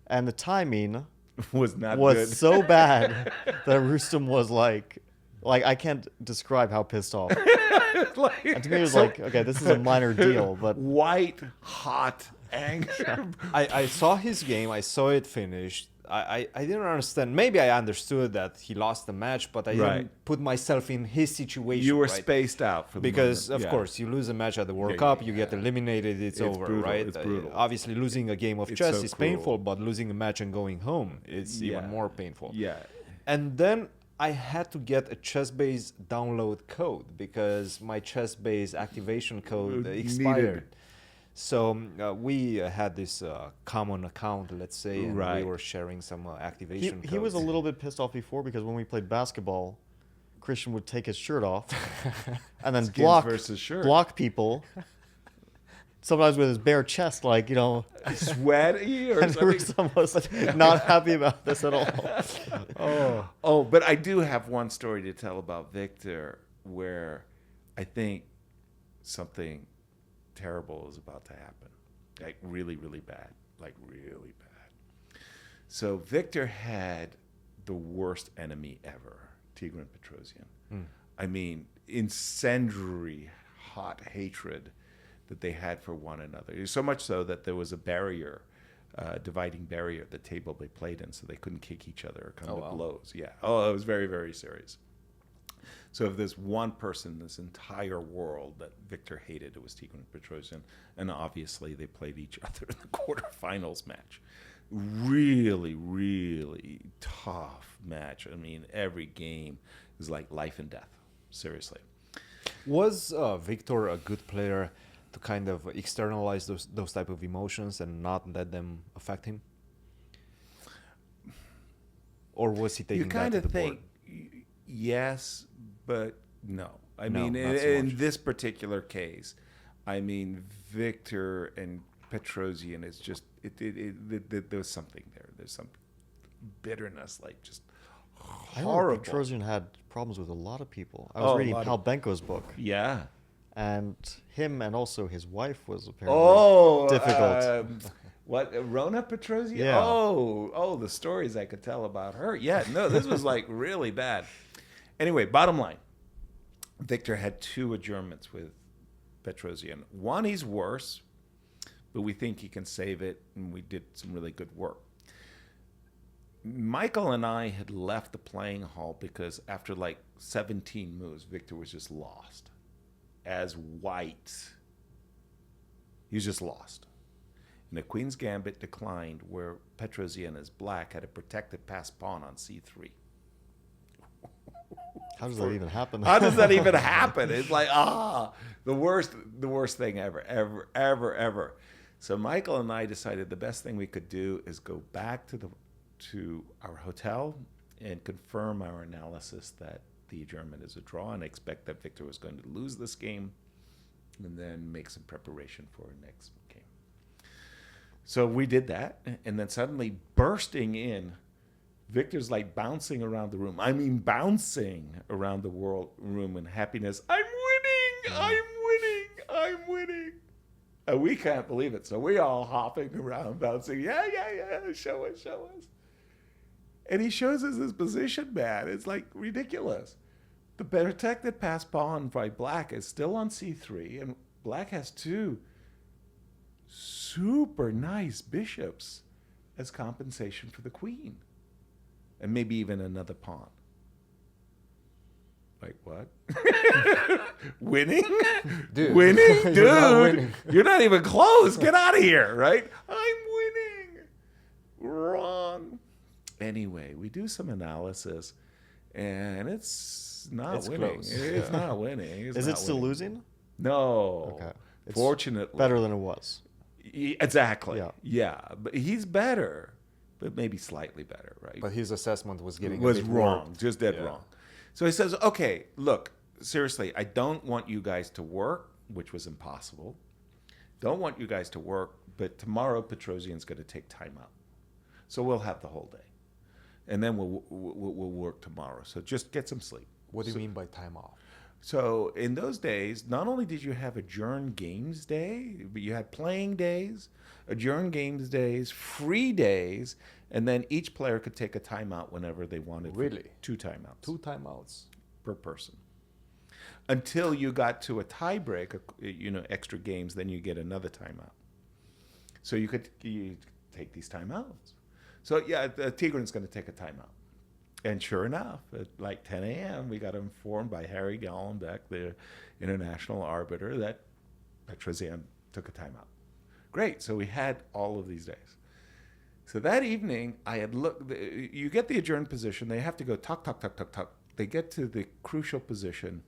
And the timing was not was good. so bad that Rustam was like I can't describe how pissed off. Like, And to me, it was like, okay, this is a minor deal, but white hot anger. I saw his game. I saw it finished. I didn't understand. Maybe I understood that he lost the match, but I Right. didn't put myself in his situation. You were right? spaced out for the Because moment. of Yeah. course you lose a match at the World Yeah, Cup, yeah, you get yeah. eliminated, it's over, brutal, right? it's brutal. Obviously, losing a game of It's chess so is cruel. painful, but losing a match and going home is Yeah. even more painful. Yeah. And then I had to get a Chessbase download code because my Chessbase activation code Needed. expired. So we had this common account, let's say, and we Right. were sharing some activation He was a codes. little bit pissed off before because when we played basketball, Christian would take his shirt off and then Skins versus shirt. block people. Sometimes with his bare chest, like, Sweaty or and something. was not happy about this at all. Oh, but I do have one story to tell about Victor where I think something terrible is about to happen. Like really, really bad. Like really bad. So Victor had the worst enemy ever, Tigran Petrosian. I mean, incendiary, hot hatred that they had for one another. So much so that there was a barrier, dividing barrier at the table they played in, so they couldn't kick each other or come to blows. Yeah. Oh, it was very, very serious. So if there's one person in this entire world that Victor hated, it was Tigran Petrosian. And obviously they played each other in the quarterfinals match. Really, really tough match. I mean, every game is like life and death. Seriously. Was Victor a good player to kind of externalize those type of emotions and not let them affect him? Or was he taking You that kind to of the think board? yes, but no. I No, mean, not so in much. this particular case, I mean, Victor and Petrosian is just there's something there. There's some bitterness, like just I remember horrible. Petrosian had problems with a lot of people. I Oh, was a reading lot Pal of- Benko's book, Yeah. and him and also his wife was apparently Oh, difficult. What, Rona Petrosian? Yeah. Oh, the stories I could tell about her. Yeah, no, this was like really bad. Anyway, bottom line, Victor had 2 adjournments with Petrosian. One, he's worse, but we think he can save it, and we did some really good work. Michael and I had left the playing hall because after like 17 moves, Victor was just lost. As white, he was just lost. And the Queen's Gambit declined, where Petrosian as black had a protected pass pawn on c3. How does that even happen? How does that even happen? It's like, the worst thing ever. So Michael and I decided the best thing we could do is go back to our hotel and confirm our analysis that the adjournment is a draw and expect that Victor was going to lose this game and then make some preparation for our next game. So we did that, and then suddenly bursting in, Victor's like bouncing around the room. I mean, bouncing around the room in happiness. I'm winning. And we can't believe it. So we all hopping around, bouncing. Yeah. Show us. And he shows us his position, man. It's like ridiculous. The protected pass pawn by black is still on c3, and black has 2 super nice bishops as compensation for the queen. And maybe even another pawn. Like what? Winning? Dude. Winning? Dude, You're not winning. you're not even close. Get out of here, right? I'm winning. Wrong. Anyway, we do some analysis, and it's not It's winning. close. It's not winning. It's Is not it still winning. losing? No. Okay. It's Fortunately. better than it was. Exactly. Yeah. Yeah. But he's better, but maybe slightly better, right? But his assessment was getting a was bit wrong, warped. just dead Yeah. wrong. So he says, okay, look, seriously, I don't want you guys to work, which was impossible. Don't want you guys to work, but tomorrow Petrosian's going to take time out. So we'll have the whole day. And then we'll work tomorrow. So just get some sleep. What do you mean by time off? So in those days, not only did you have adjourned games day, but you had playing days, adjourned games days, free days, and then each player could take a timeout whenever they wanted. Really? 2 timeouts. 2 timeouts. Per person. Until you got to a tiebreak, extra games, then you get another timeout. So you take these timeouts. So yeah, Tigran's going to take a timeout. And sure enough, at like 10 a.m., we got informed by Harry Gallenbeck, the international arbiter, that Petrosian took a timeout. Great. So we had all of these days. So that evening, I had looked. You get the adjourned position. They have to go tuck. They get to the crucial position.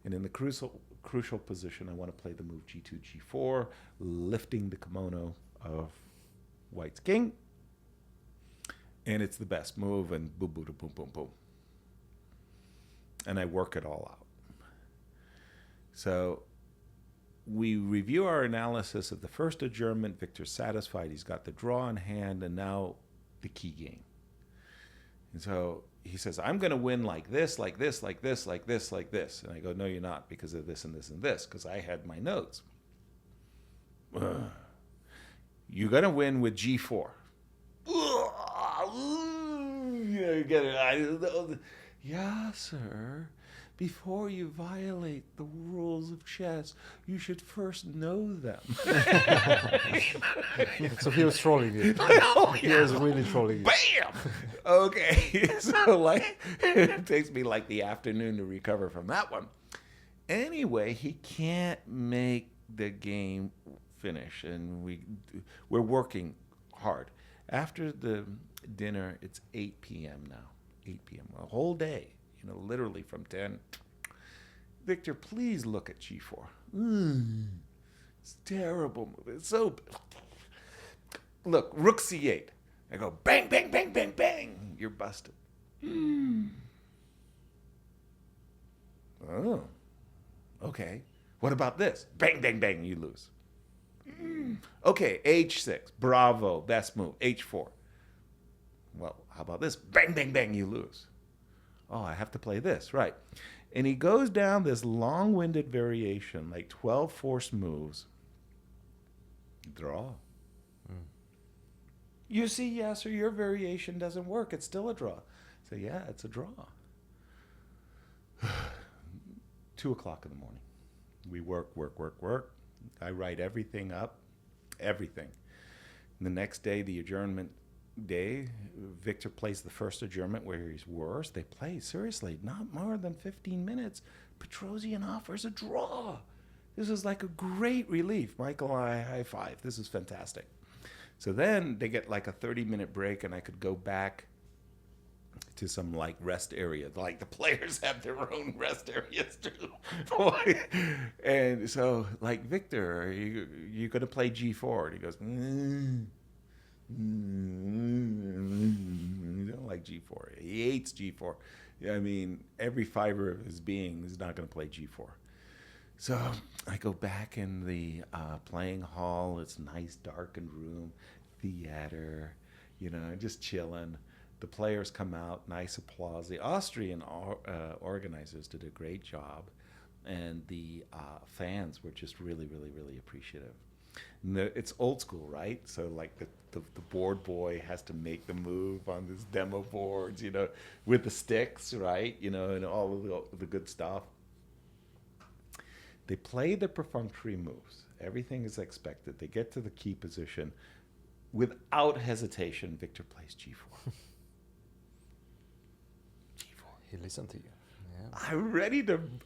And in the crucial crucial position. I want to play the move g2, g4, lifting the kimono of White's king. And it's the best move, and boom, boom, boom, boom, boom. And I work it all out. So we review our analysis of the first adjournment. Victor's satisfied. He's got the draw in hand, and now the key game. And so he says, I'm going to win like this, like this, like this, like this, like this. And I go, no, you're not, because of this and this and this, because I had my notes. You're going to win with g4. Yasser, before you violate the rules of chess, you should first know them. So he was trolling you. Oh, He was really trolling you. Bam! Okay, so like it takes me like the afternoon to recover from that one. Anyway, he can't make the game finish, and we're working hard. After the dinner, it's 8 p.m. now. 8 p.m. A whole day, literally from 10. Victor, please look at g4. It's a terrible move. It's so... Look, rook c8. I go, bang, bang, bang, bang, bang. You're busted. Oh, okay. What about this? Bang, bang, bang, you lose. Okay, h6. Bravo, best move. h4. Well, how about this? Bang, bang, bang, you lose. Oh, I have to play this, right. And he goes down this long-winded variation, like 12 forced moves. Draw. You see, Yasser, your variation doesn't work. It's still a draw. So, yeah, it's a draw. 2 o'clock in the morning. We work. I write everything up, everything. And the next day, the adjournment day, Victor plays the first adjournment where he's worse. They play, seriously, not more than 15 minutes. Petrosian offers a draw. This is like a great relief. Michael and I high five. This is fantastic. So then they get like a 30-minute break, and I could go back to some like rest area. Like the players have their own rest areas too. And so like, Victor, are you going to play g4? And he goes, he don't like g4. He hates g4. I mean, every fiber of his being is not going to play g4. So I go back in the playing hall. It's nice, darkened room, theater, just chilling. The players come out, nice applause. The Austrian organizers did a great job, and the fans were just really, really, really appreciative. And it's old school, right? So like the board boy has to make the move on this demo boards, with the sticks, right? And all of the good stuff. They play the perfunctory moves. Everything is expected. They get to the key position. Without hesitation, Victor plays g4. He listened to you. Yeah.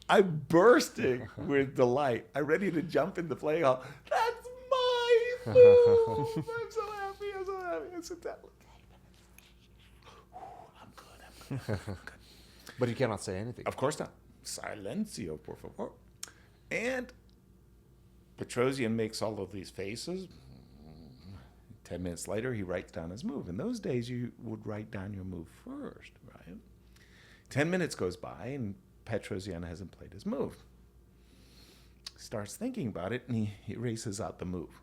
I'm bursting with delight. I'm ready to jump in the playing hall. That's my move. I'm so happy. I sit down. I'm good. But you cannot say anything. Of course not. Silencio, por favor. And Petrosian makes all of these faces. 10 minutes later, he writes down his move. In those days, you would write down your move first, right? 10 minutes goes by, and Petrosian hasn't played his move. Starts thinking about it, and he erases out the move.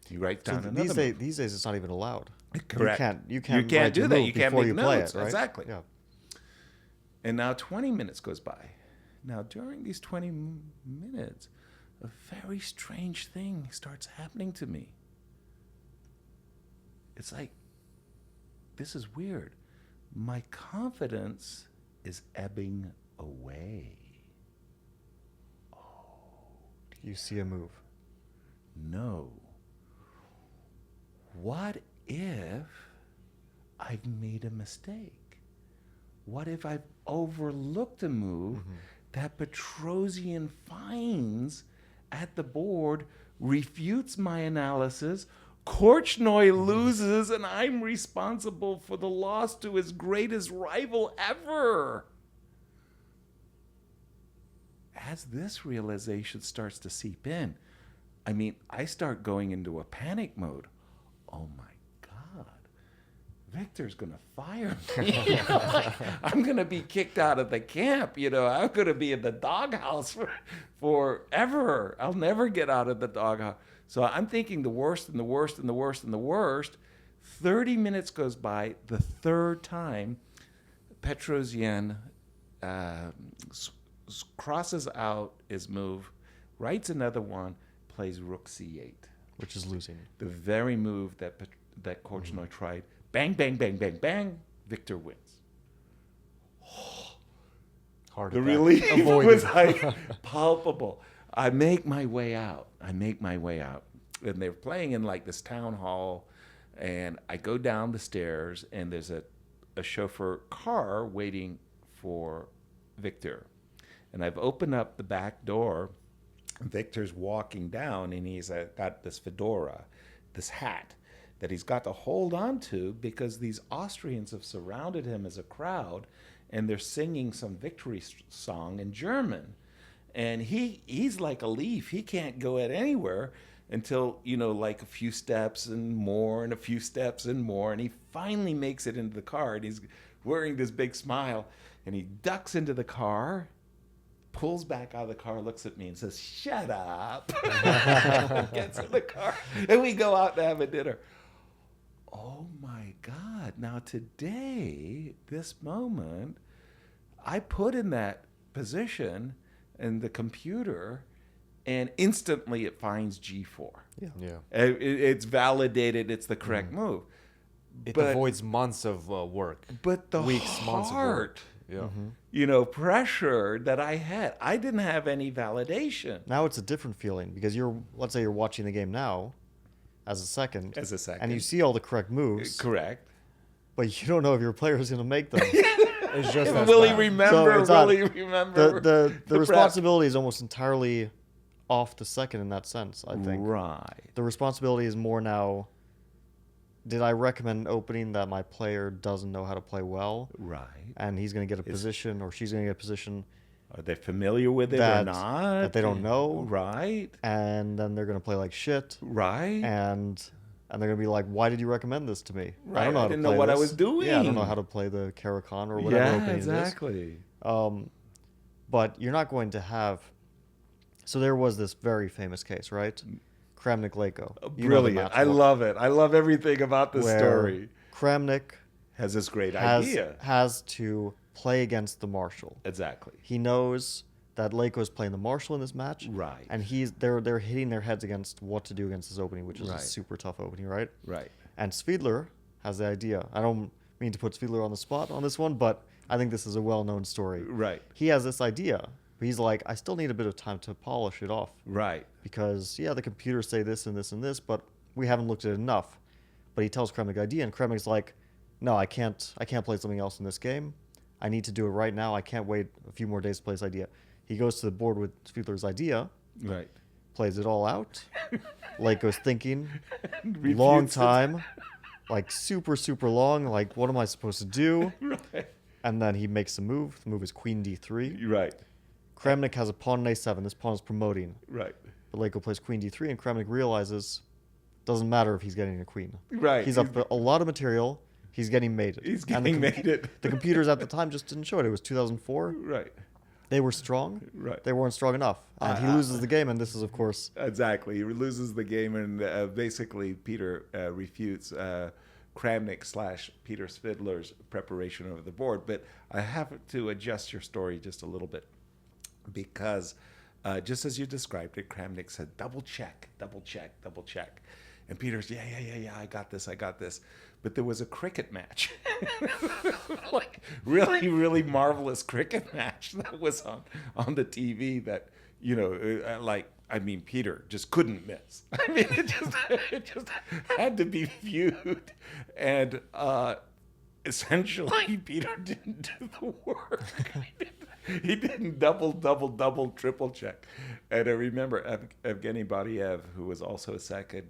He writes down another move. These days, it's not even allowed. Correct. You can't do that. You can't make notes. Right? Exactly. Yeah. And now 20 minutes goes by. Now, during these 20 minutes, a very strange thing starts happening to me. It's like, this is weird. My confidence is ebbing away. You see a move. No. What if I've made a mistake? What if I've overlooked a move that Petrosian finds at the board, refutes my analysis, Korchnoi loses, and I'm responsible for the loss to his greatest rival ever? as this realization starts to seep in, I mean, I start going into a panic mode. Oh my God, Victor's going to fire me. You know, like, I'm going to be kicked out of the camp. You know, I'm going to be in the doghouse forever. I'll never get out of the doghouse. So I'm thinking the worst and the worst and the worst and the worst. 30 minutes goes by. The third time, Petrosian crosses out his move, writes another one, plays rook c8. Which is losing. The very move that Korchnoi tried. Bang, bang, bang, bang, bang. Victor wins. Hard The attack. relief was like palpable. I make my way out. And they're playing in like this town hall. And I go down the stairs, and there's a chauffeur car waiting for Victor. And I've opened up the back door. Victor's walking down, and he's got this fedora, this hat that he's got to hold on to because these Austrians have surrounded him as a crowd, and they're singing some victory song in German. And he's like a leaf. He can't go anywhere until, you know, like a few steps and more and a few steps and more. And he finally makes it into the car, and he's wearing this big smile, and he ducks into the car, pulls back out of the car, looks at me and says, "Shut up." Gets in the car, and we go out to have a dinner. Oh my God. Now today, this moment, I put in that position in the computer, and instantly it finds G4. Yeah. It's validated, it's the correct move. It But- avoids months of work. But the Weeks, months of work. heart, Yeah. you know, pressure that I had, I didn't have any validation. Now it's a different feeling because let's say you're watching the game now as a second. As a second. And you see all the correct moves, Correct. but you don't know if your player is going to make them. It's just as Will he bad. remember? So it's not- Will he remember? the prep? responsibility is almost entirely off the second in that sense, I think. Right. The responsibility is more now, did I recommend an opening that my player doesn't know how to play well? Right. And he's going to get a position, or she's going to get a position, Are they familiar with it or That- not? that they don't know. Right. and then they're going to play like shit. Right. And they're going to be like, why did you recommend this to me? Right, I don't know I how to didn't know play what I this." was doing. Yeah, I don't know how to play the Karakhan or whatever Yeah, opening exactly. it is. But you're not going to have... So there was this very famous case, right? Kramnik-Leko. You know the Brilliant. match I well, love it. I love everything about this where story. Kramnik Has this great has, idea. has to play against the marshal. Exactly. He knows that Leko is playing the marshal in this match. Right. And they're hitting their heads against what to do against this opening, which is a Right. super tough opening, right? Right. And Svidler has the idea. I don't mean to put Svidler on the spot on this one, but I think this is a well-known story. Right. He has this idea. But he's like, I still need a bit of time to polish it off. Right. Because, yeah, the computers say this and this and this, but we haven't looked at it enough. But he tells Kramnik idea, and Kramnik's like, no, I can't play something else in this game. I need to do it right now. I can't wait a few more days to play this idea. He goes to the board with Svidler's idea, Right. plays it all out. Leko's thinking, Refutes long it. time, like super, super long, like what am I supposed to do? Right. And then he makes a move. The move is queen d3. Right. Kramnik has a pawn in a7. This pawn is promoting. Right. But Leko plays queen d3, and Kramnik realizes doesn't matter if he's getting a queen. Right. He's up a lot of material. He's getting mated. He's And the getting mated. The computers at the time just didn't show it. It was 2004. Right. They were strong. Right. They weren't strong enough. And he loses the game, and this is, of course... Exactly. He loses the game, and basically Peter refutes Kramnik / Peter Svidler's preparation of the board. But I have to adjust your story just a little bit because just as you described it, Kramnik said, double check. And Peter's, yeah, I got this. But there was a cricket match, like really, really marvelous cricket match that was on the TV that, you know, Peter just couldn't miss. I mean, it just had to be viewed. And essentially, Peter didn't do the work. He didn't double, triple check. And I remember Evgeny Badiev, who was also a second,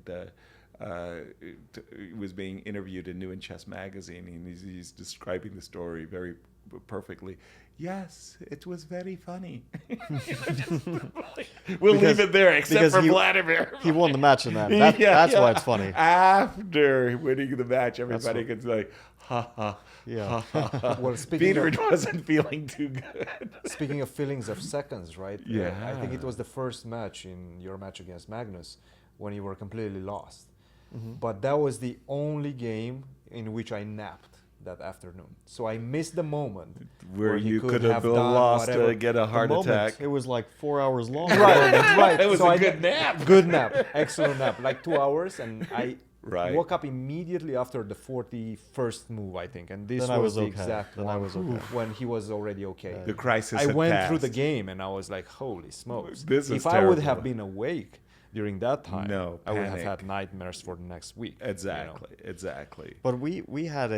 was being interviewed in New in Chess magazine, and he's describing the story very perfectly. Yes, it was very funny. We'll leave it there, except because for Vladimir. He won the match in that. That's why it's funny. After winning the match, everybody what- gets like, ha ha. Yeah. Ha, ha. Well, speaking Peter of- wasn't feeling too good. Speaking of feelings of seconds, right? Yeah. I think it was the first match in your match against Magnus when you were completely lost. But that was the only game in which I napped that afternoon. So I missed the moment Where you could have have been done lost whatever. to get a heart The moment, attack. It was like 4 hours long. Right. It was So a I good nap. Good nap. Excellent nap. Like 2 hours. And I Right. woke up immediately after the 41st move, I think. And this Then I was was the okay. exact Then one I was okay. when he was already okay. The crisis I had went through the passed. game and I was like, holy smokes. This is if I would terrible. have been awake during that time, No, I would have panic. had nightmares for the next week. you know. Exactly. But we had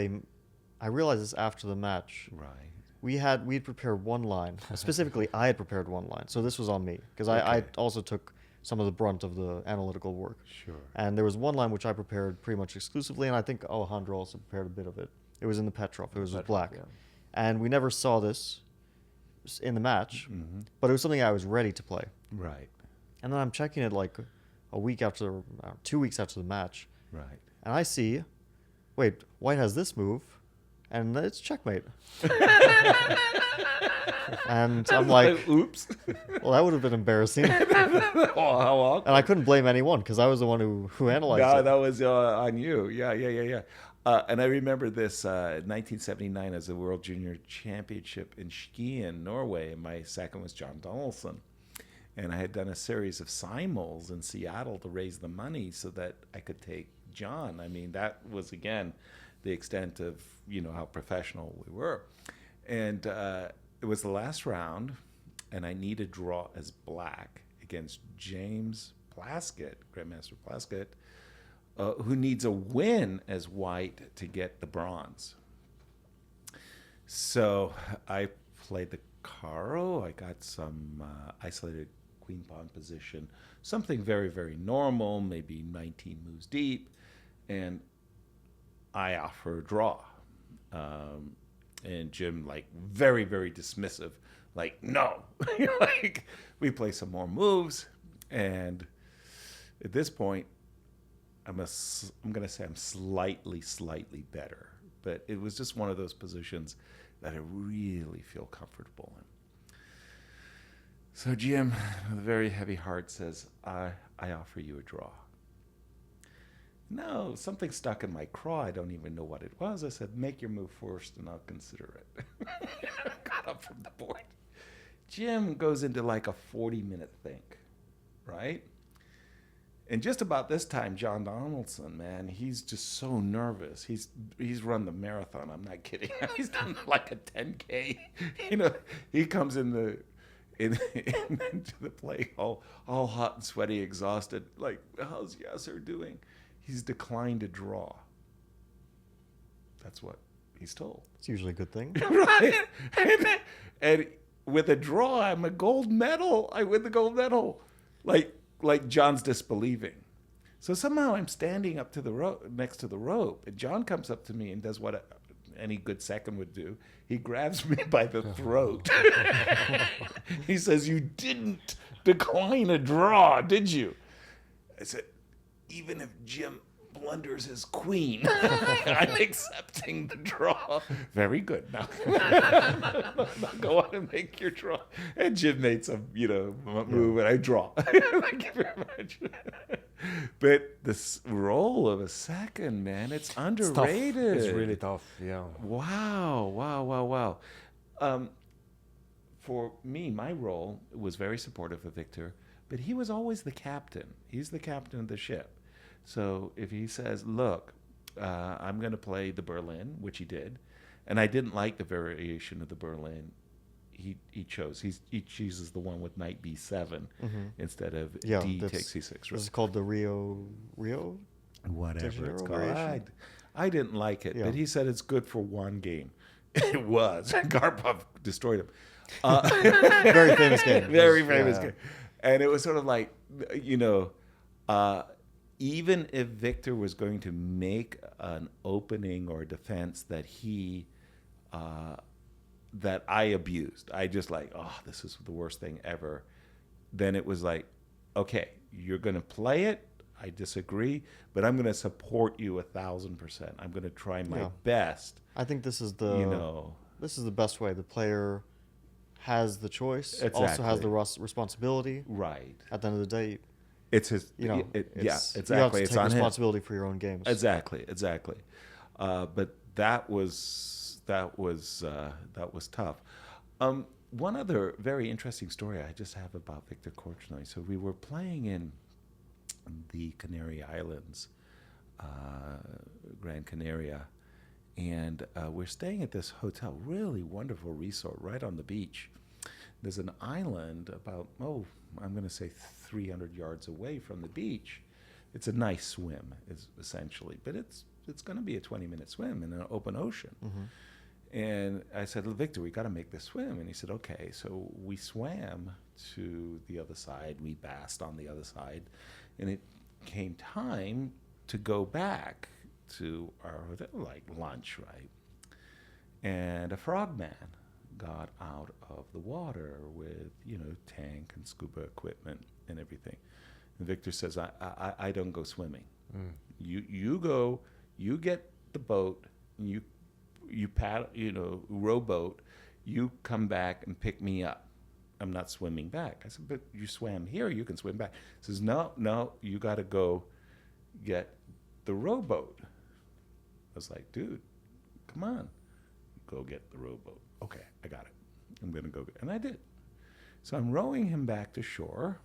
I realized this after the match. Right. We'd prepared one line. Specifically, I had prepared one line. So this was on me because I Okay. also took some of the brunt of the analytical work. Sure. And there was one line which I prepared pretty much exclusively, and I think Alejandro also prepared a bit of it. It was in the Petrov. It was with Petrov, black. yeah. And we never saw this in the match, Mm-hmm. but it was something I was ready to play. Right. And then I'm checking it like a week after, 2 weeks after the match, Right. and I see, wait, White has this move, and it's checkmate. And I'm like, oops. well, that would have been embarrassing. Oh, how awkward. And I couldn't blame anyone because I was the one who analyzed No, it. that was on you. Yeah. And I remember this 1979 as the World Junior Championship in Skien, Norway, and my second was John Donaldson. And I had done a series of simuls in Seattle to raise the money so that I could take John. I mean, that was, again, the extent of, how professional we were. And it was the last round, and I needed to draw as black against James Plaskett, Grandmaster Plaskett, who needs a win as white to get the bronze. So I played the Caro. I got some isolated queen pawn position, something very, very normal, maybe 19 moves deep, and I offer a draw. And Jim, very, very dismissive, no. We play some more moves, and at this point, I'm going to say I'm slightly better. But it was just one of those positions that I really feel comfortable in. So Jim, with a very heavy heart, says, I offer you a draw. No, something stuck in my craw. I don't even know what it was. I said, make your move first and I'll consider it. Got up from the board. Jim goes into a 40-minute think, right? And just about this time, John Donaldson, man, he's just so nervous. He's run the marathon. I'm not kidding. He's done a 10K. He comes into the play all hot and sweaty, exhausted. How's Yasser doing? He's declined a draw. That's what he's told. It's usually a good thing. Right. And with a draw, I'm a gold medal. I win the gold medal. Like John's disbelieving. So somehow I'm standing up to the next to the rope, and John comes up to me and does what any good second would do. He grabs me by the throat. He says, "You didn't decline a draw, did you?" I said, "Even if Jim blunders his queen, I'm accepting the draw." Very good. Now go on and make your draw. And Jim made some, move, and I draw. Thank you very much. But this role of a second, man, it's underrated. It's really tough. Yeah. Wow. For me, my role was very supportive of Victor, but he was always the captain. He's the captain of the ship. So if he says, look, I'm going to play the Berlin, which he did, and I didn't like the variation of the Berlin he chose. He chooses the one with knight b7 instead of d takes c6. Right? This is called the Rio? Whatever it's called. variation? I didn't like it, Yeah. but he said it's good for one game. It was. Karpov destroyed him. Very famous game. Very famous Yeah. game. And it was sort of like, even if Victor was going to make an opening or a defense that he that I abused. I just like, oh, this is the worst thing ever. Then it was like, okay, you're going to play it. I disagree, but I'm going to support you 1,000%. I'm going to try my best. I think this is this is the best way. The player has the choice, also has the responsibility. Right. At the end of the day, it's his. Yeah, exactly. You have to It's take on him. responsibility for your own games. Exactly. But that was tough. One other very interesting story I just have about Viktor Korchnoi. So we were playing in the Canary Islands, Gran Canaria, and we're staying at this hotel, really wonderful resort right on the beach. There's an island about, I'm going to say 300 yards away from the beach. It's a nice swim, essentially, but it's going to be a 20-minute swim in an open ocean. Mm-hmm. And I said, Victor, we got to make this swim. And he said, okay. So we swam to the other side. We basked on the other side. And it came time to go back to our hotel, like lunch, right? And a frogman got out of the water with, tank and scuba equipment and everything. And Victor says, I don't go swimming. Mm. You go, you get the boat, and you paddle, rowboat, you come back and pick me up. I'm not swimming back. I said, but you swam here, you can swim back. He says, no, you got to go get the rowboat. I was like, dude, come on, go get the rowboat. Okay, I got it. I'm going to go and I did. So I'm rowing him back to shore.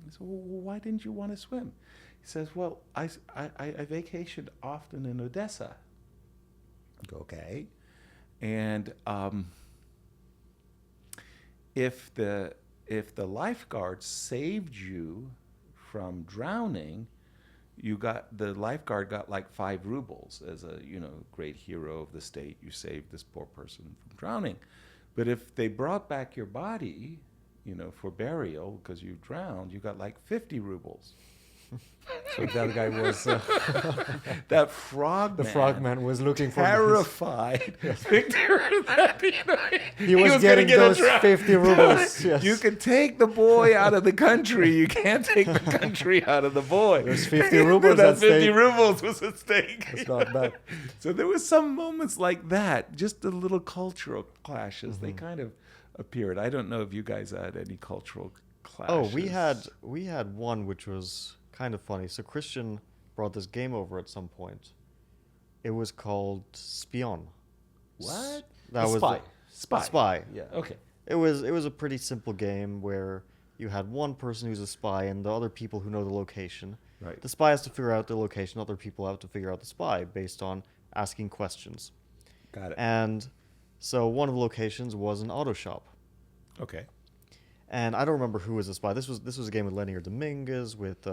I said, well, why didn't you want to swim? He says, well, I vacationed often in Odessa. I go, okay. And if the lifeguard saved you from drowning, the lifeguard got like 5 rubles as a great hero of the state. You saved this poor person from drowning. But if they brought back your body, for burial because you drowned, you got like 50 rubles. So that guy was that frogman. The frogman was looking for terrified Victor that he was getting those 50 rubles. Yes. You can take the boy out of the country. You can't take the country out of the boy. There's 50 rubles. That 50 rubles was at stake. It's not bad. So there was some moments like that, just the little cultural clashes. Mm-hmm. They kind of appeared. I don't know if you guys had any cultural clashes. Oh, we had one which was kind of funny. So Christian brought this game over at some point. It was called Spion. What? That was Spy. Yeah. Okay. It was a pretty simple game where you had one person who's a spy and the other people who know the location. Right. The spy has to figure out the location. Other people have to figure out the spy based on asking questions. Got it. And so one of the locations was an auto shop. Okay. And I don't remember who was the spy. This was a game with Lenier Dominguez, with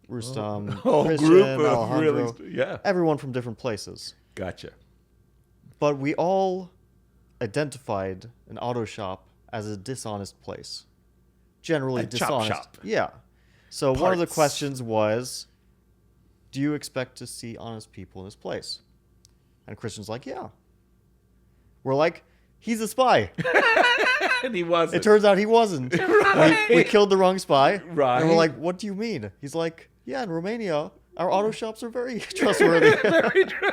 Rustam, Christian, group of Alejandro, yeah. Everyone from different places. Gotcha. But we all identified an auto shop as a dishonest place. Generally dishonest. Chop shop. Yeah. So one of the questions was, do you expect to see honest people in this place? And Christian's like, yeah. We're like, he's a spy. And he wasn't. It turns out he wasn't. Right. We killed the wrong spy. Right. And we're like, what do you mean? He's like, yeah, in Romania, our auto shops are very trustworthy. Very true.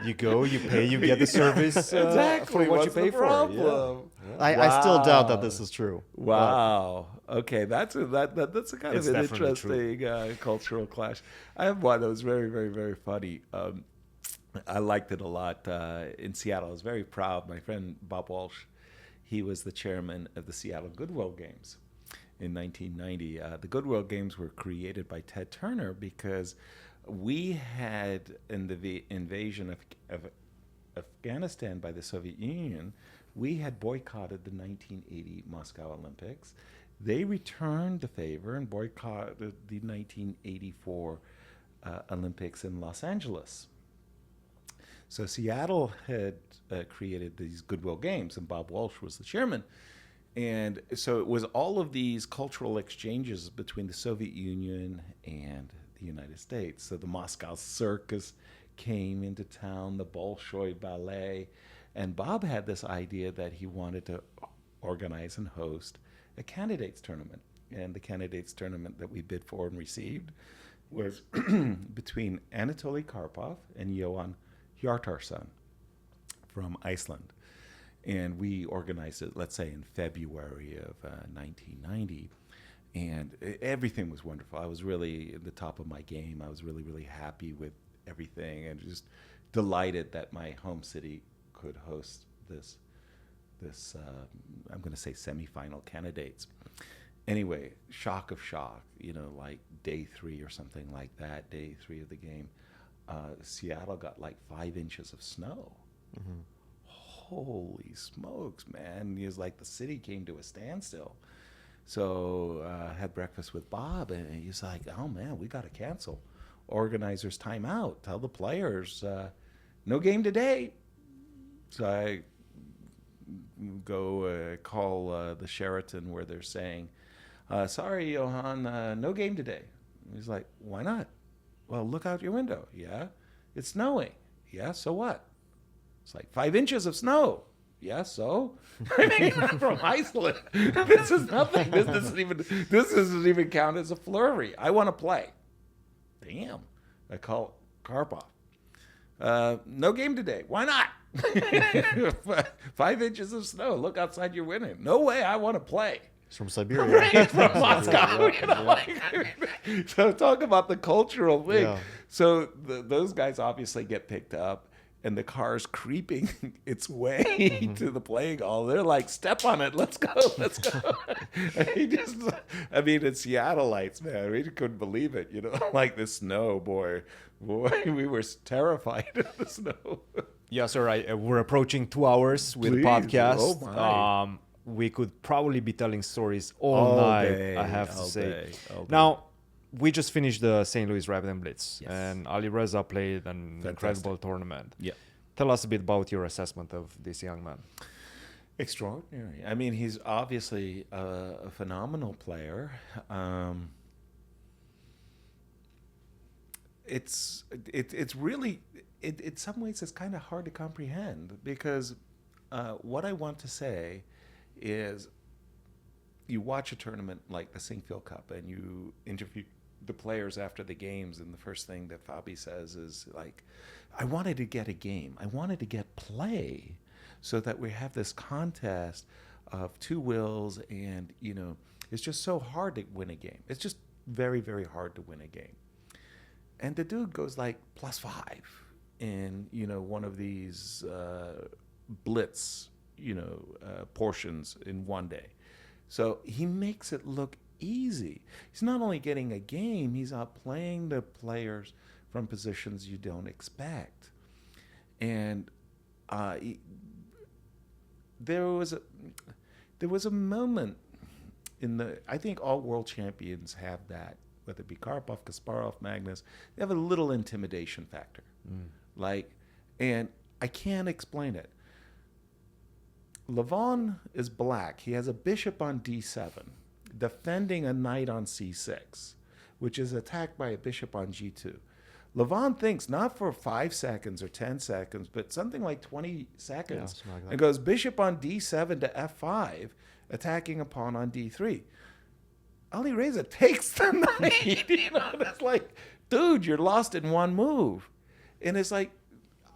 You go, you pay, you get the service exactly. for what What's you pay the problem? for. Yeah. I still doubt that this is true. Wow. Okay, that's a kind It's of an definitely interesting cultural clash. I have one that was very, very, very funny. I liked it a lot. In Seattle, I was very proud. My friend Bob Walsh, he was the chairman of the Seattle Goodwill Games in 1990. The Goodwill Games were created by Ted Turner because we had, in the invasion of Afghanistan by the Soviet Union, we had boycotted the 1980 Moscow Olympics. They returned the favor and boycotted the 1984 Olympics in Los Angeles. So Seattle had created these Goodwill Games, and Bob Walsh was the chairman. And so it was all of these cultural exchanges between the Soviet Union and the United States. So the Moscow Circus came into town, the Bolshoi Ballet, And Bob had this idea that he wanted to organize and host a candidates tournament. And the candidates tournament that we bid for and received was between Anatoly Karpov and Johan Hjartarson from Iceland. And we organized it, let's say, in February of 1990. And everything was wonderful. I was really at the top of my game. I was really, really happy with everything and just delighted that my home city could host this I'm going to say semifinal candidates. Anyway, shock of shock, like day 3 or something like that, day 3 of the game, Seattle got like 5 inches of snow. Mm-hmm. Holy smokes, man. It was like the city came to a standstill. So I had breakfast with Bob, and he's like, oh, man, we got to cancel. Organizers time out. Tell the players, no game today. So I go call the Sheraton where they're saying, sorry, Johan, no game today. He's like, why not? Well, look out your window. Yeah, it's snowing. Yeah, so what? It's like 5 inches of snow. Yeah, so? I mean, I'm from Iceland. This is nothing. This doesn't even count as a flurry. I want to play. Damn. I call Karpov. No game today. Why not? 5 inches of snow. Look outside your window. No way. I want to play. It's from Siberia. Right, from Moscow. So talk about the cultural thing. Yeah. So those guys obviously get picked up, and the car's creeping its way to the playing hall. They're like, step on it. Let's go. It's Seattleites, man. We couldn't believe it. Like the snow, boy, we were terrified of the snow. Yeah, sir. We're approaching 2 hours with the podcast. Oh my. We could probably be telling stories all night, day, I have to say. Day. Now, we just finished the St. Louis Rapid and Blitz, yes. and Alireza played an incredible tournament. Yeah. Tell us a bit about your assessment of this young man. Extraordinary. I mean, he's obviously a phenomenal player. It's really, in some ways, it's kind of hard to comprehend because what I want to say is you watch a tournament like the Sinkfield Cup and you interview the players after the games, and the first thing that Fabi says is like, I wanted to get a game. I wanted to get play so that we have this contest of two wills, and, it's just so hard to win a game. It's just very, very hard to win a game. And the dude goes like +5 in, one of these blitz, portions in one day. So he makes it look easy. He's not only getting a game, he's outplaying the players from positions you don't expect. And there was a moment I think all world champions have that, whether it be Karpov, Kasparov, Magnus, they have a little intimidation factor. And I can't explain it. Levon is black. He has a bishop on d7, defending a knight on c6, which is attacked by a bishop on g2. Levon thinks not for 5 seconds or 10 seconds, but something like 20 seconds, and goes bishop on d7 to f5, attacking a pawn on d3. Alireza takes the knight. It's like, dude, you're lost in one move. And it's like,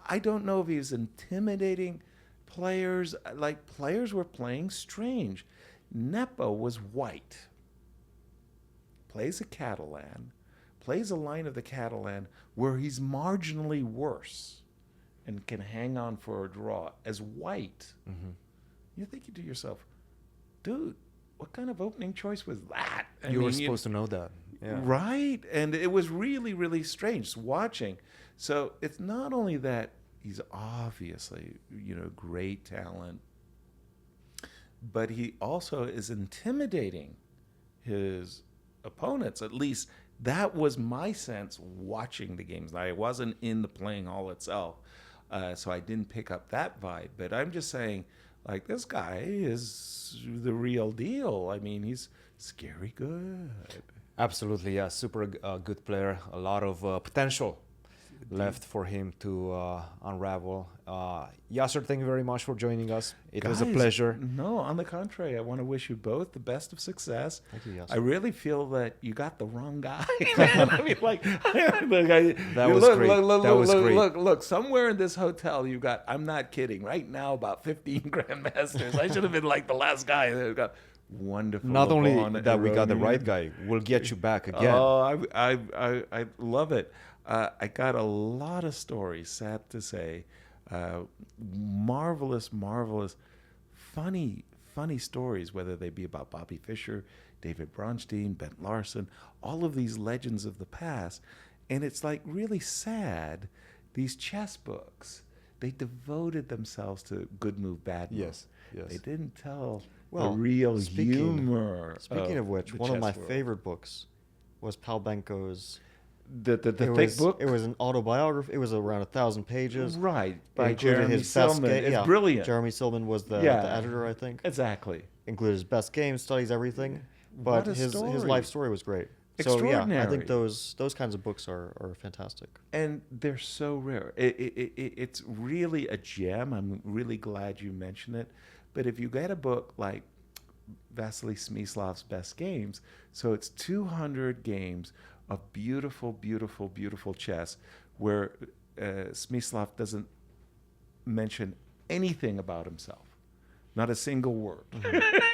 I don't know if he was intimidating players. Like, players were playing strange. Nepo was white. Plays a Catalan. Plays a line of the Catalan where he's marginally worse and can hang on for a draw as white. Mm-hmm. You're thinking to yourself, dude, what kind of opening choice was that? You were supposed to know that. Yeah. Right? And it was really, really strange watching. So it's not only that he's obviously, great talent, but he also is intimidating his opponents. At least that was my sense watching the games. I wasn't in the playing hall itself, so I didn't pick up that vibe. But I'm just saying, like, this guy is the real deal. I mean, he's scary good. Absolutely, yeah. Super good player. A lot of potential. left for him to unravel. Yasser, thank you very much for joining us. It was a Guys, pleasure. No, on the contrary, I want to wish you both the best of success. Thank you, Yasser. I really feel that you got the wrong guy. Man. I mean, like, That was great. Look, somewhere in this hotel, you got, I'm not kidding, right now about 15 grandmasters. I should have been like the last guy that got wonderful. Not only LeBron that and we got the Ronnie. right guy, we'll get you back again. Oh, I love it. I got a lot of stories, sad to say. Marvelous, funny stories, whether they be about Bobby Fischer, David Bronstein, Bent Larson, all of these legends of the past. And it's like really sad, these chess books, they devoted themselves to good move, bad move. Yes. They didn't tell the Well, real speaking- humor. Speaking of which, the one of my chess world. favorite books was Palbenko's. The it thick was, book? It was an autobiography. It was around 1,000 pages. Right, It by included Jeremy his best Silman. It's yeah, brilliant. Jeremy Silman was the Yeah. editor, I think. Exactly. Included his best game, studies, everything. What But a his story. life story was great. So yeah, I Extraordinary. think those kinds of books are fantastic. And they're so rare. It's really a gem. I'm really glad you mentioned it. But if you get a book like Vasily Smyslov's Best Games, so it's 200 games of beautiful, beautiful, beautiful chess where Smyslov doesn't mention anything about himself. Not a single word.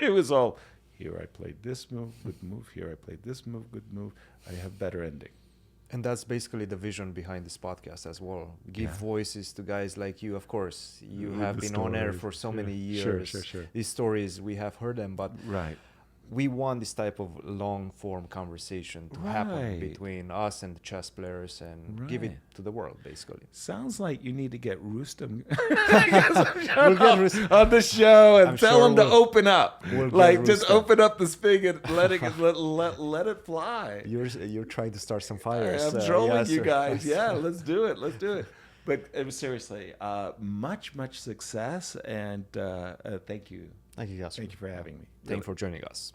It was all, here I played this move, good move. Here I played this move, good move. I have better ending. And that's basically the vision behind this podcast as well. Give Yeah. voices to guys like you. Of course, you Mm, have the been on air stories. for so Sure. many Sure, years. sure. These stories, we have heard them, but Right. we want this type of long form conversation to happen Right. between us and the chess players and give it Right. to the world, basically. Sounds like you need to get Rustam We'll get Rustam. on the show and I'm tell sure him to we'll- open up. we'll get Like just Rustam. open up the spigot, let it fly. You're trying to start some fires. I'm trolling you Yasser. guys. Yeah, let's do it. But seriously, much success and thank you. Thank you, Yasser. Thank you for having me. Thank you for joining us.